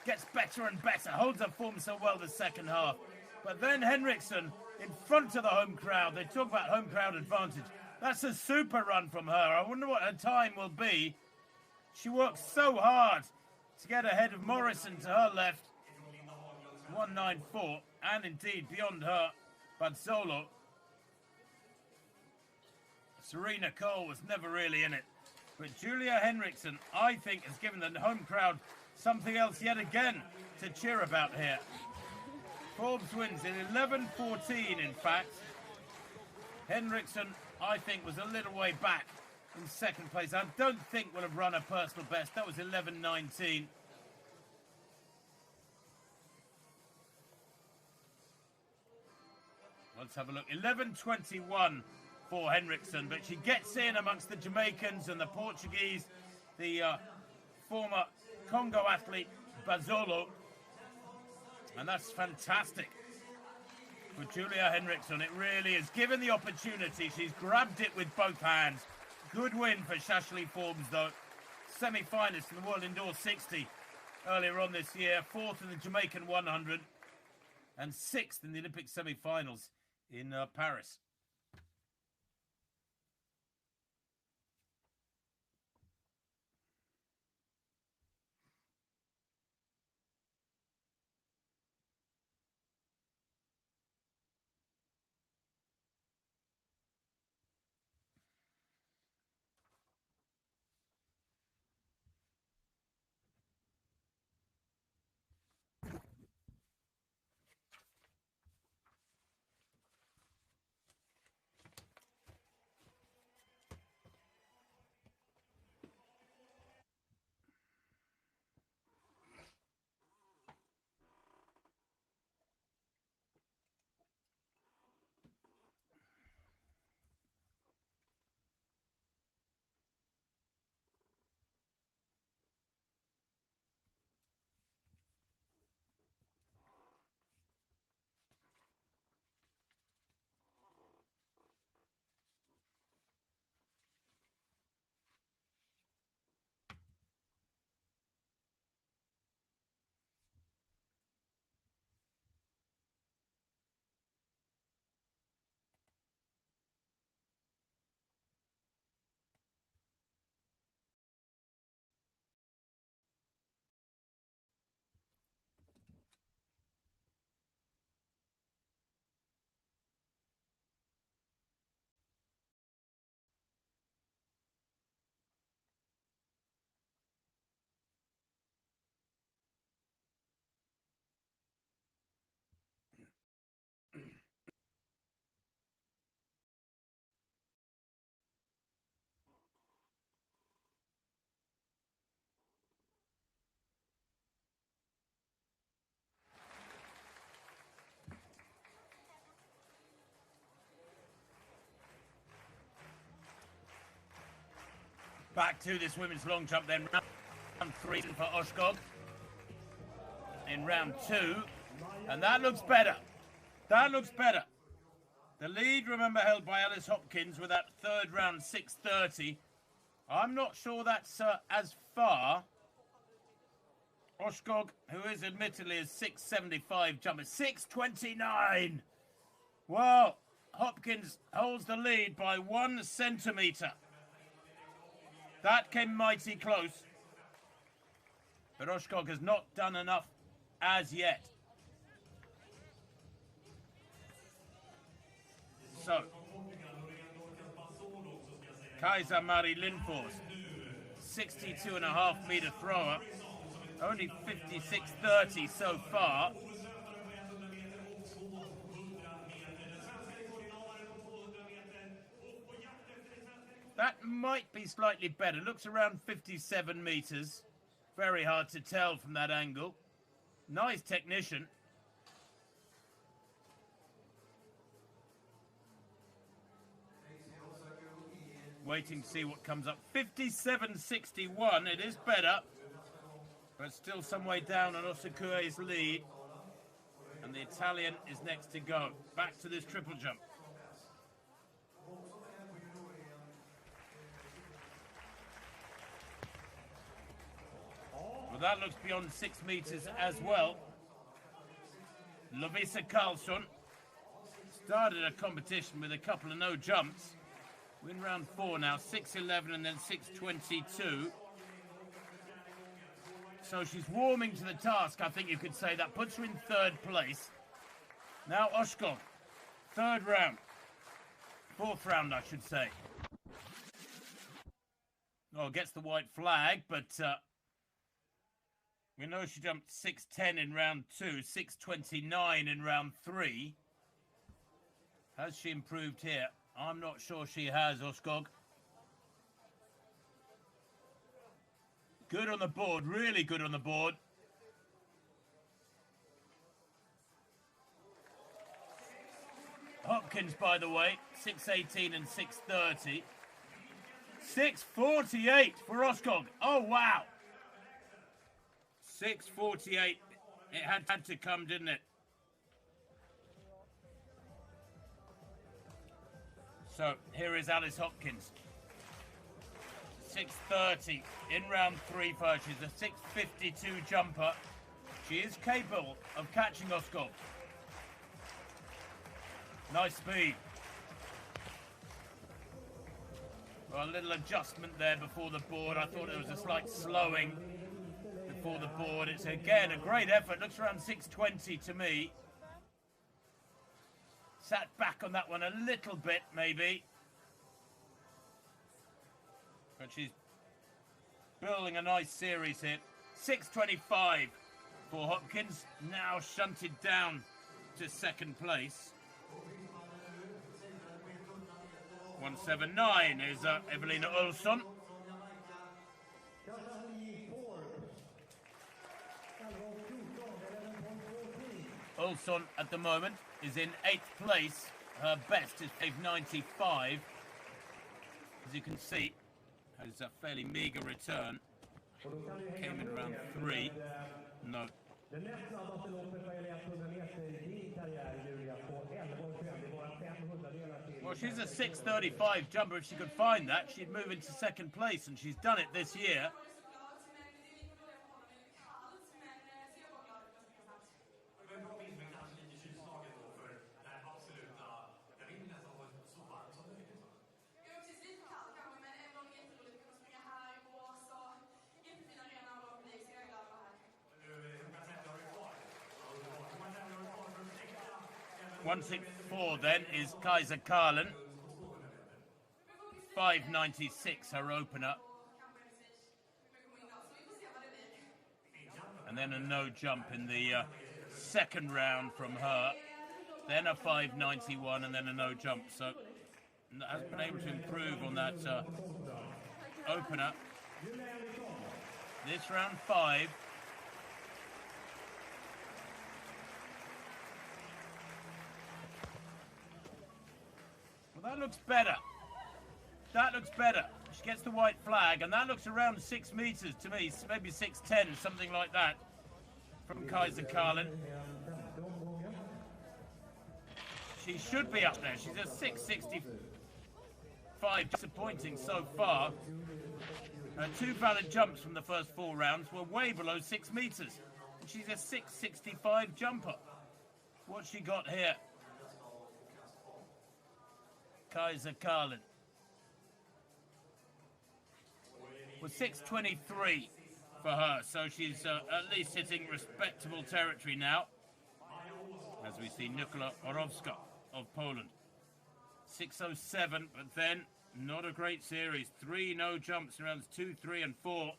Gets better and better, holds her form so well the second half. But then Henriksson in front of the home crowd. They talk about home crowd advantage. That's a super run from her. I wonder what her time will be. She works so hard to get ahead of Morrison to her left. 1:94, and indeed beyond her, Bazzolo. Serena Cole was never really in it. But Julia Henriksson, I think, has given the home crowd something else yet again to cheer about here. Forbes wins in 11-14, in fact. Henriksson, I think, was a little way back in second place. I don't think will have run a personal best. That was 11-19. Let's have a look. 11-21 for Henriksson, but she gets in amongst the Jamaicans and the Portuguese, the former Congo athlete Bazzolo, and that's fantastic for Julia Henriksson. It really is. Given the opportunity, she's grabbed it with both hands. Good win for Shashali Forbes, though. Semi-finalist in the World Indoor 60 earlier on this year, fourth in the Jamaican 100, and sixth in the Olympic semi-finals in Paris. Back to this women's long jump then, round 3 for Oshkog in round 2, and that looks better. That looks better. The lead, remember, held by Alice Hopkins with that third round 6:30. I'm not sure that's as far. Oshkog, who is admittedly a 6:75 jumper, 6:29. Well, Hopkins holds the lead by 1 centimetre. That came mighty close. But Oshkog has not done enough as yet. So, Kaiser Marie Lindfors, 62.5 metre thrower, only 56.30 so far. That might be slightly better. Looks around 57 meters. Very hard to tell from that angle. Nice technician. Waiting to see what comes up. 57.61. It is better, but still some way down on Osakue's lead. And the Italian is next to go. Back to this triple jump. Well, that looks beyond 6 meters as well. Lovisa Karlsson started a competition with a couple of no jumps. We're in round 4 now, 6.11 and then 6.22. So she's warming to the task, I think you could say. That puts her in 3rd place. Now Oshkov, 3rd round. 4th round, I should say. Oh, gets the white flag, but we know she jumped 6.10 in round 2, 6.29 in round 3. Has she improved here? I'm not sure she has, Oskog. Good on the board, really good on the board. Hopkins, by the way, 6.18 and 6.30. 6.48 for Oskog. Oh, wow. 6.48. It had to come, didn't it? So here is Alice Hopkins. 6.30 in round 3 for her. She's a 6.52 jumper. She is capable of catching Oskov. Nice speed. Well, a little adjustment there before the board. I thought it was a slight slowing before the board. It's again a great effort. Looks around 6.20 to me. Sat back on that one a little bit, maybe. But she's building a nice series here. 6.25 for Hopkins. Now shunted down to 2nd place. 1.79 is Evelina Olsson. Olsson at the moment is in 8th place. Her best is 5.95. As you can see, it's a fairly meager return. Came in around 3. No. Well, she's a 6.35 jumper. If she could find that, she'd move into 2nd place, and she's done it this year. .164 then is Kaiser Karlen. 5.96 her opener. And then a no jump in the 2nd round from her. Then a 5.91 and then a no jump. So has been able to improve on that opener. This round 5. That looks better. That looks better. She gets the white flag, and that looks around 6 meters to me, maybe 6.10, something like that, from Kaiser Karlen. She should be up there. She's a 6.65. Disappointing so far. Her 2 valid jumps from the first 4 rounds were way below 6 meters. And she's a 6.65 jumper. What's she got here? Kaiser Karlen. Well, 6.23 for her, so she's at least hitting respectable territory now. As we see Nikola Orowska of Poland. 6.07, but then not a great series. 3 no jumps in rounds 2, 3 and 4.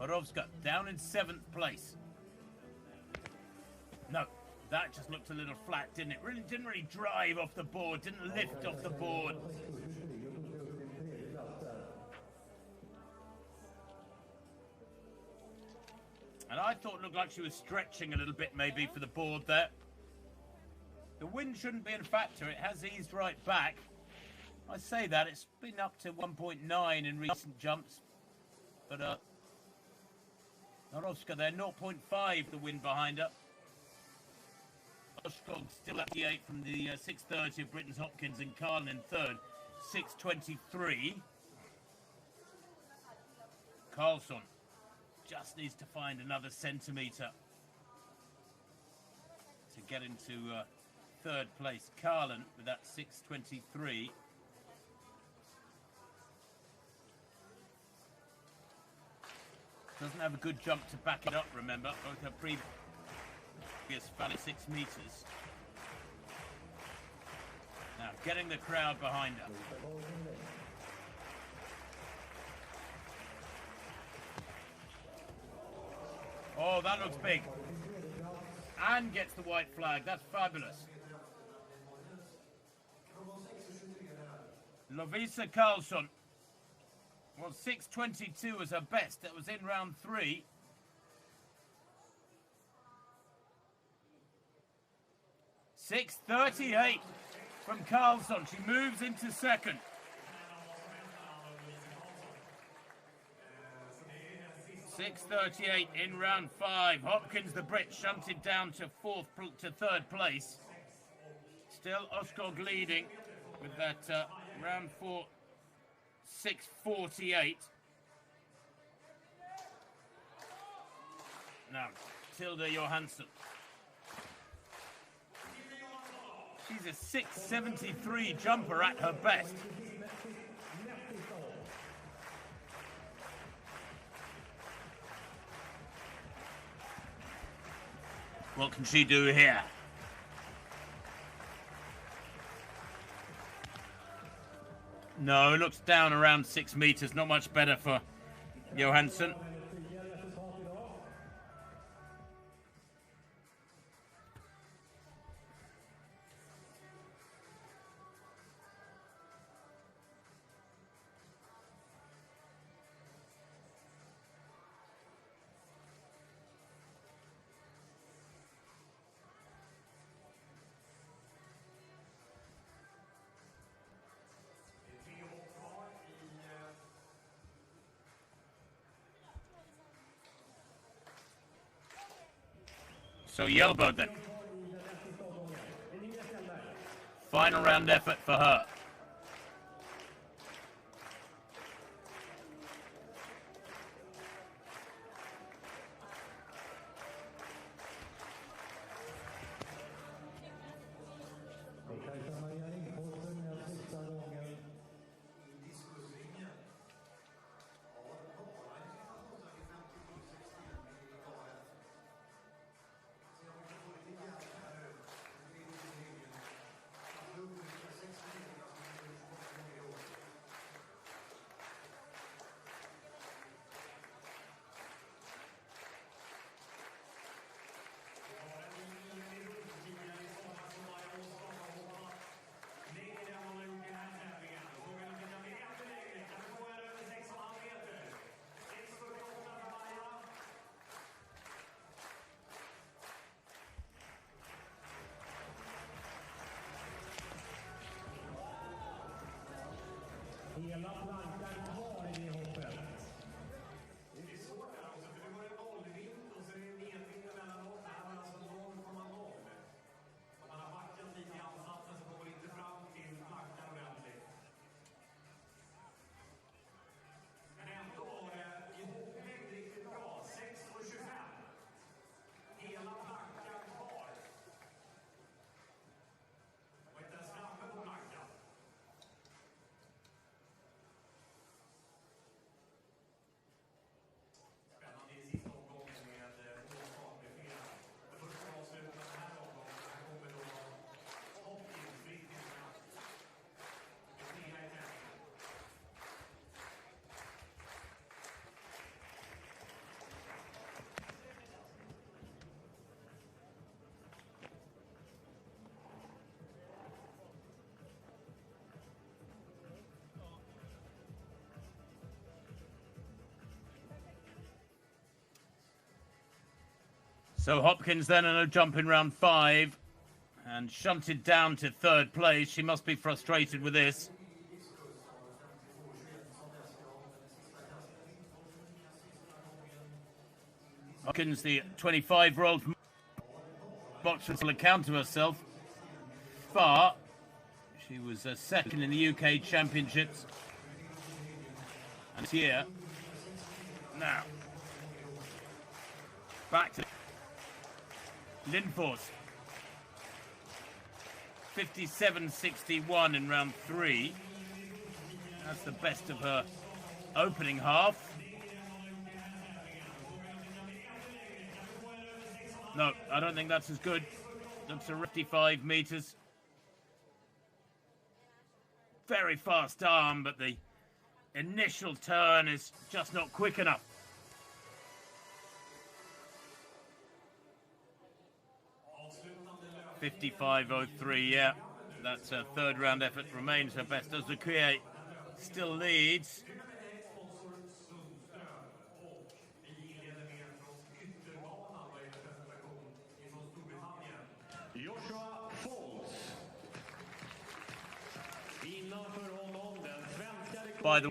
Orowska down in 7th place. No, That just looked a little flat, didn't it? Really didn't really drive off the board, didn't lift off the board. And I thought it looked like she was stretching a little bit maybe for the board there. The wind shouldn't be a factor. It has eased right back. I say that. It's been up to 1.9 in recent jumps. But not Oscar there. 0.5 the wind behind her. Oshkog still at the 8 from the 6.30 of Britain's Hopkins and Carlin in third. 6.23. Carlson just needs to find another centimetre to get into third place. Carlin with that 6.23. Doesn't have a good jump to back it up, remember. Both her previous valid 6 metres. Now, getting the crowd behind her. Oh, that looks big. And gets the white flag. That's fabulous. Lovisa Karlsson. Well, 6.22 was her best. That was in round 3. .638 from Karlsson. She moves into second. .638 in round 5. Hopkins, the Brit, shunted down to third place. Still Oskog leading with that round 4 .648. Now, Tilda Johansson. She's a 6.73 jumper at her best. What can she do here? No, it looks down around 6 metres. Not much better for Johansson. So Yelbo then. Final round effort for her. Hela plankan kvar i det hoppet. Det är svårt här också, för det var en nollvind och så är det en medvind emellanåt. Det här var alltså 0,0. Man har backat lite i ansatsen så går inte fram till plankan ordentligt. Men ändå var det ihopvägd riktigt bra. 6,25. Hela plankan kvar. Och inte ens framme på plankan. So Hopkins then in a jump in round 5 and shunted down to 3rd place. She must be frustrated with this. Hopkins, the 25-year-old boxer, will account to herself. Far, she was second in the UK Championships. And here, now, back to Lindfors. 57.61 in round 3. That's the best of her opening half. No, I don't think that's as good. Looks at 55 meters. Very fast arm, but the initial turn is just not quick enough. .55.03, yeah. That's a 3rd round effort, remains her best. Ozukie still leads. By the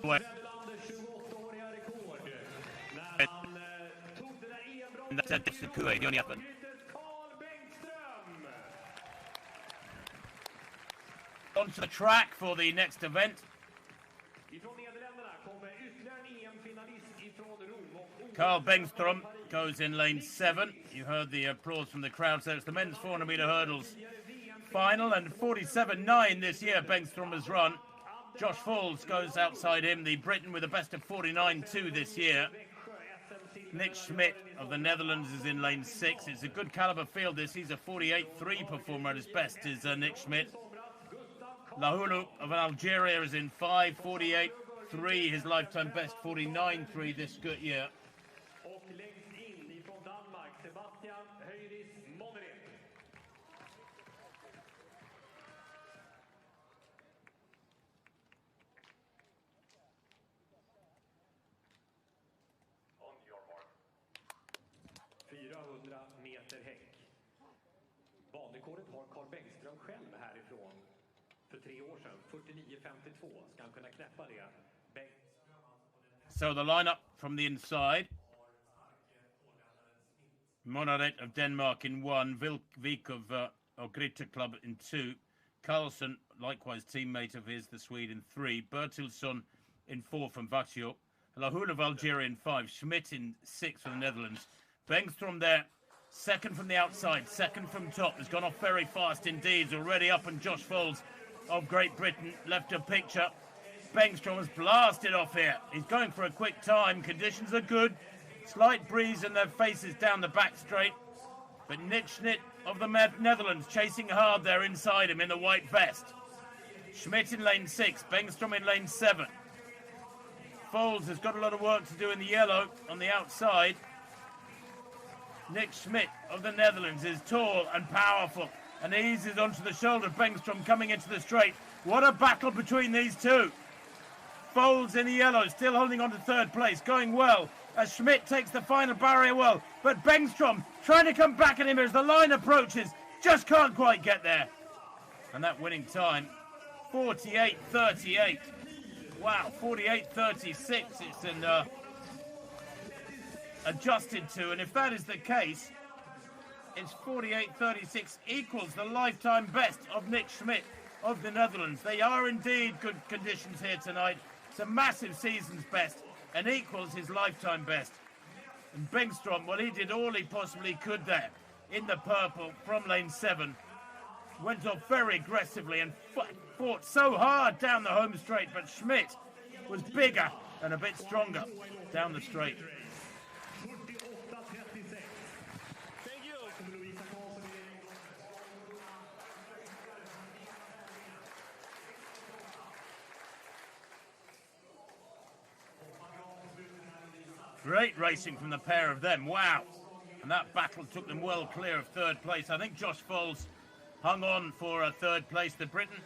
way, that's the only happened. Onto the track for the next event. Carl Bengstrom goes in lane 7. You heard the applause from the crowd. So it's the men's 400 meter hurdles final, and 47.9 this year Bengstrom has run. Josh Falls goes outside him, the Briton with a best of 49.2 this year. Nick Schmidt of the Netherlands is in lane 6. It's a good caliber field this. He's a 48.3 performer at his best, is Nick Schmidt. Lahulu of Algeria is in 5, 48.3, his lifetime best, 49.3 this good year. Meter häck. Banrekordet har Carl Bengström själv härifrån för 3 år sedan. 49.52. Ska han kunna knäppa det? So the lineup from the inside. Monaret of Denmark in 1. Vik of Grita Club in 2. Carlson, likewise teammate of his, the Swede, in 3. Bertilsson in 4 from Vaxio. Lahul of Algeria in 5. Schmidt in 6 for the Netherlands. Bengstrom there. Second from the outside, second from top. Has gone off very fast indeed. He's already up, and Josh Falls of Great Britain left a picture. Bengstrom has blasted off here. He's going for a quick time. Conditions are good. Slight breeze in their faces down the back straight. But Nick Schmidt of the Netherlands chasing hard there inside him in the white vest. Schmidt in lane 6, Bengstrom in lane 7. Falls has got a lot of work to do in the yellow on the outside. Nick Schmidt of the Netherlands is tall and powerful and eases onto the shoulder of Bengstrom coming into the straight. What a battle between these two. Folds in the yellow, still holding on to 3rd place, going well as Schmidt takes the final barrier well. But Bengstrom trying to come back at him as the line approaches, just can't quite get there. And that winning time, 48.38. Wow, 48.36. It's an adjusted to, and if that is the case, it's 48.36 equals the lifetime best of Nick Schmidt of the Netherlands. They are indeed good conditions here tonight. It's a massive season's best and equals his lifetime best. And Bengstrom, well, he did all he possibly could there in the purple from lane 7. Went off very aggressively and fought so hard down the home straight, but Schmidt was bigger and a bit stronger down the straight. Great racing from the pair of them, wow. And that battle took them well clear of 3rd place. I think Josh Falls hung on for a 3rd place, the Briton.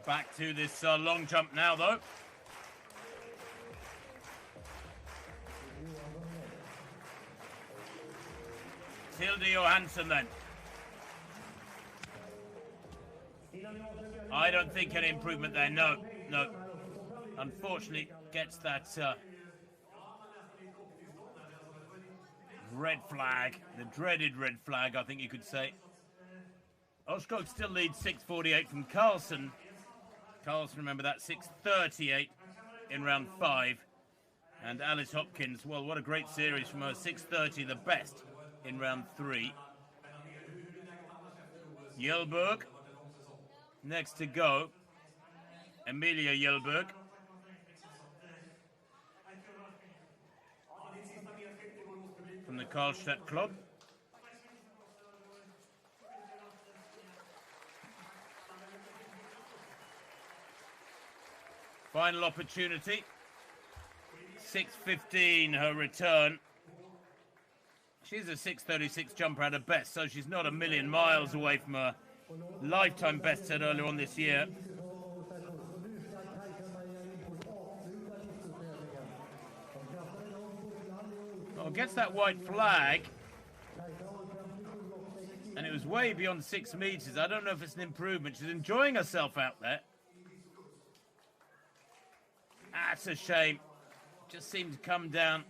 Back to this long jump now, though. Tilde Johansson then. I don't think any improvement there. No, no. Unfortunately, gets that red flag, the dreaded red flag, I think you could say. Oshkog still leads 6:48 from Carlson. Carlson, remember that, 6:38 in round 5. And Alice Hopkins, well, what a great series from her, 6:30, the best in round 3. Jelberg, next to go. Emilia Jelberg. From the Karlstadt Club. Final opportunity. 6:15 her return. She's a 6:36 jumper at her best, so she's not a million miles away from her lifetime best set earlier on this year. Well, gets that white flag, and it was way beyond 6 meters. I don't know if it's an improvement. She's enjoying herself out there. That's a shame. Just seemed to come down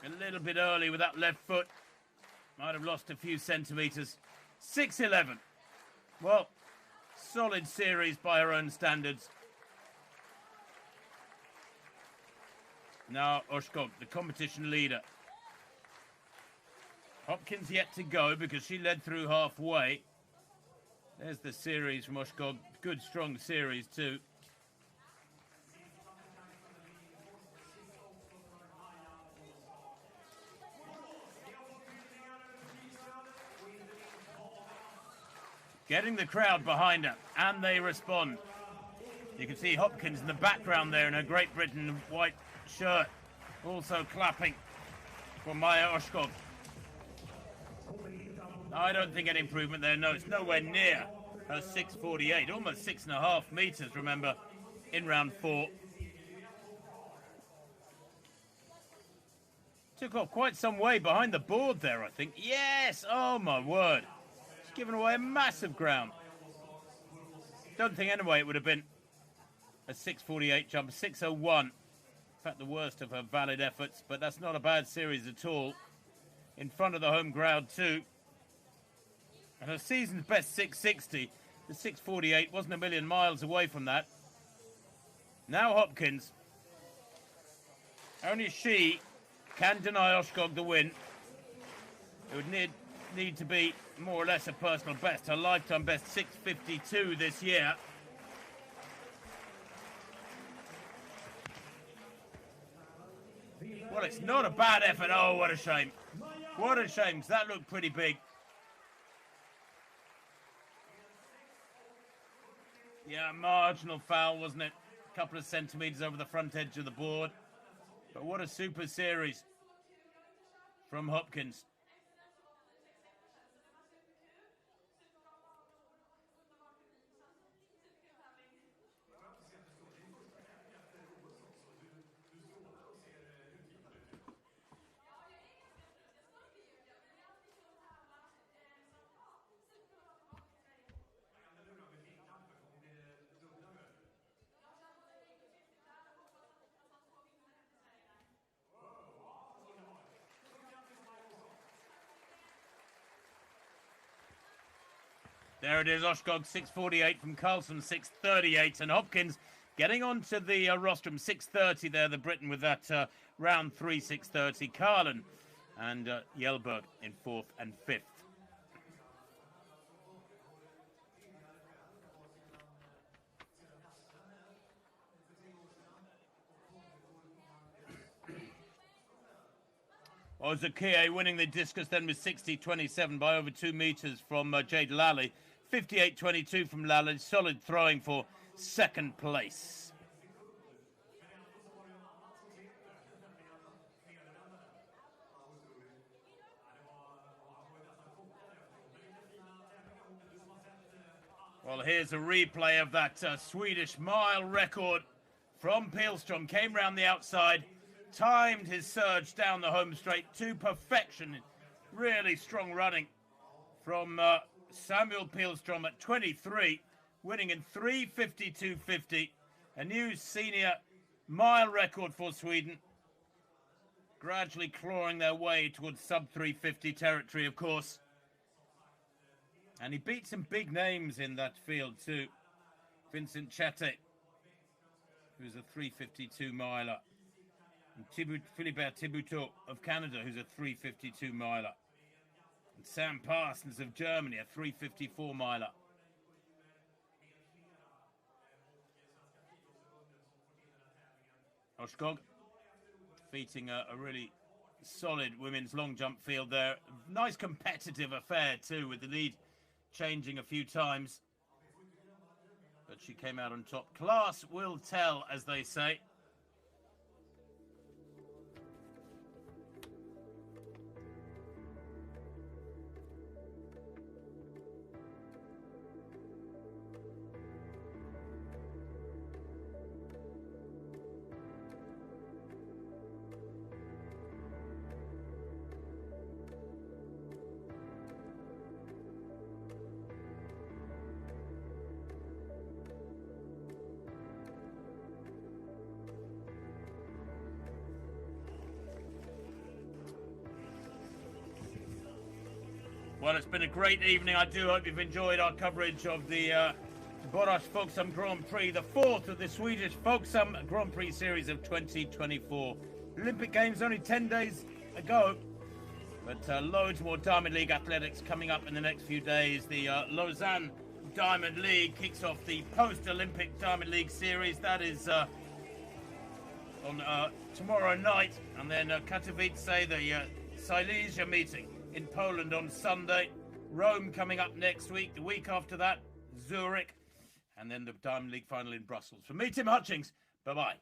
a little bit early with that left foot. Might have lost a few centimeters. 6:11. Well, solid series by her own standards. Now Oshkog, the competition leader. Hopkins yet to go because she led through halfway. There's the series from Oshkog. Good, strong series too. Getting the crowd behind her, and they respond. You can see Hopkins in the background there in her Great Britain white shirt, also clapping for Maya Oshkog. I don't think any improvement there. No, it's nowhere near her 6:48, almost 6.5 meters, remember, in round 4. Took off quite some way behind the board there, I think. Yes! Oh, my word. She's given away a massive ground. Don't think anyway it would have been a 6:48 jump, 6:01. In fact, the worst of her valid efforts, but that's not a bad series at all. In front of the home crowd too. And her season's best 6:60. The 6:48 wasn't a million miles away from that. Now Hopkins. Only she can deny Oshkog the win. It would need to be more or less a personal best. Her lifetime best 6:52 this year. Well, it's not a bad effort. Oh, what a shame. What a shame, 'cause that looked pretty big. Yeah, marginal foul, wasn't it? A couple of centimetres over the front edge of the board. But what a super series from Hopkins. There it is, Oshkog 6:48 from Carlson 6:38, and Hopkins getting onto the rostrum 6:30 there, the Briton with that round 3 6:30. Carlin and Jelberg in 4th and 5th. Ozakie winning the discus then with 60-27 by over 2 meters from Jade Lally. 58-22 from Lally. Solid throwing for second place. Well, here's a replay of that Swedish mile record from Pihlstrom. Came round the outside, timed his surge down the home straight to perfection. Really strong running from Samuel Pihlstrom at 23, winning in 3:52.50. A new senior mile record for Sweden. Gradually clawing their way towards sub 3:50 territory, of course. And he beat some big names in that field too. Vincent Chete, who's a 3:52 miler. And Philibert Thibauteau of Canada, who's a 3:52 miler. And Sam Parsons of Germany, a 3:54 miler. Oshkog defeating a really solid women's long jump field there. Nice competitive affair too, with the lead changing a few times. But she came out on top. Class will tell, as they say. Well, it's been a great evening. I do hope you've enjoyed our coverage of the Boras Folksam Grand Prix, the fourth of the Swedish Folksam Grand Prix series of 2024. Olympic Games only 10 days ago, but loads more Diamond League athletics coming up in the next few days. The Lausanne Diamond League kicks off the post-Olympic Diamond League series. That is on tomorrow night, and then Katowice, the Silesia meeting in Poland on Sunday. Rome coming up next week. The week after that, Zurich. And then the Diamond League final in Brussels. For me, Tim Hutchings, bye-bye.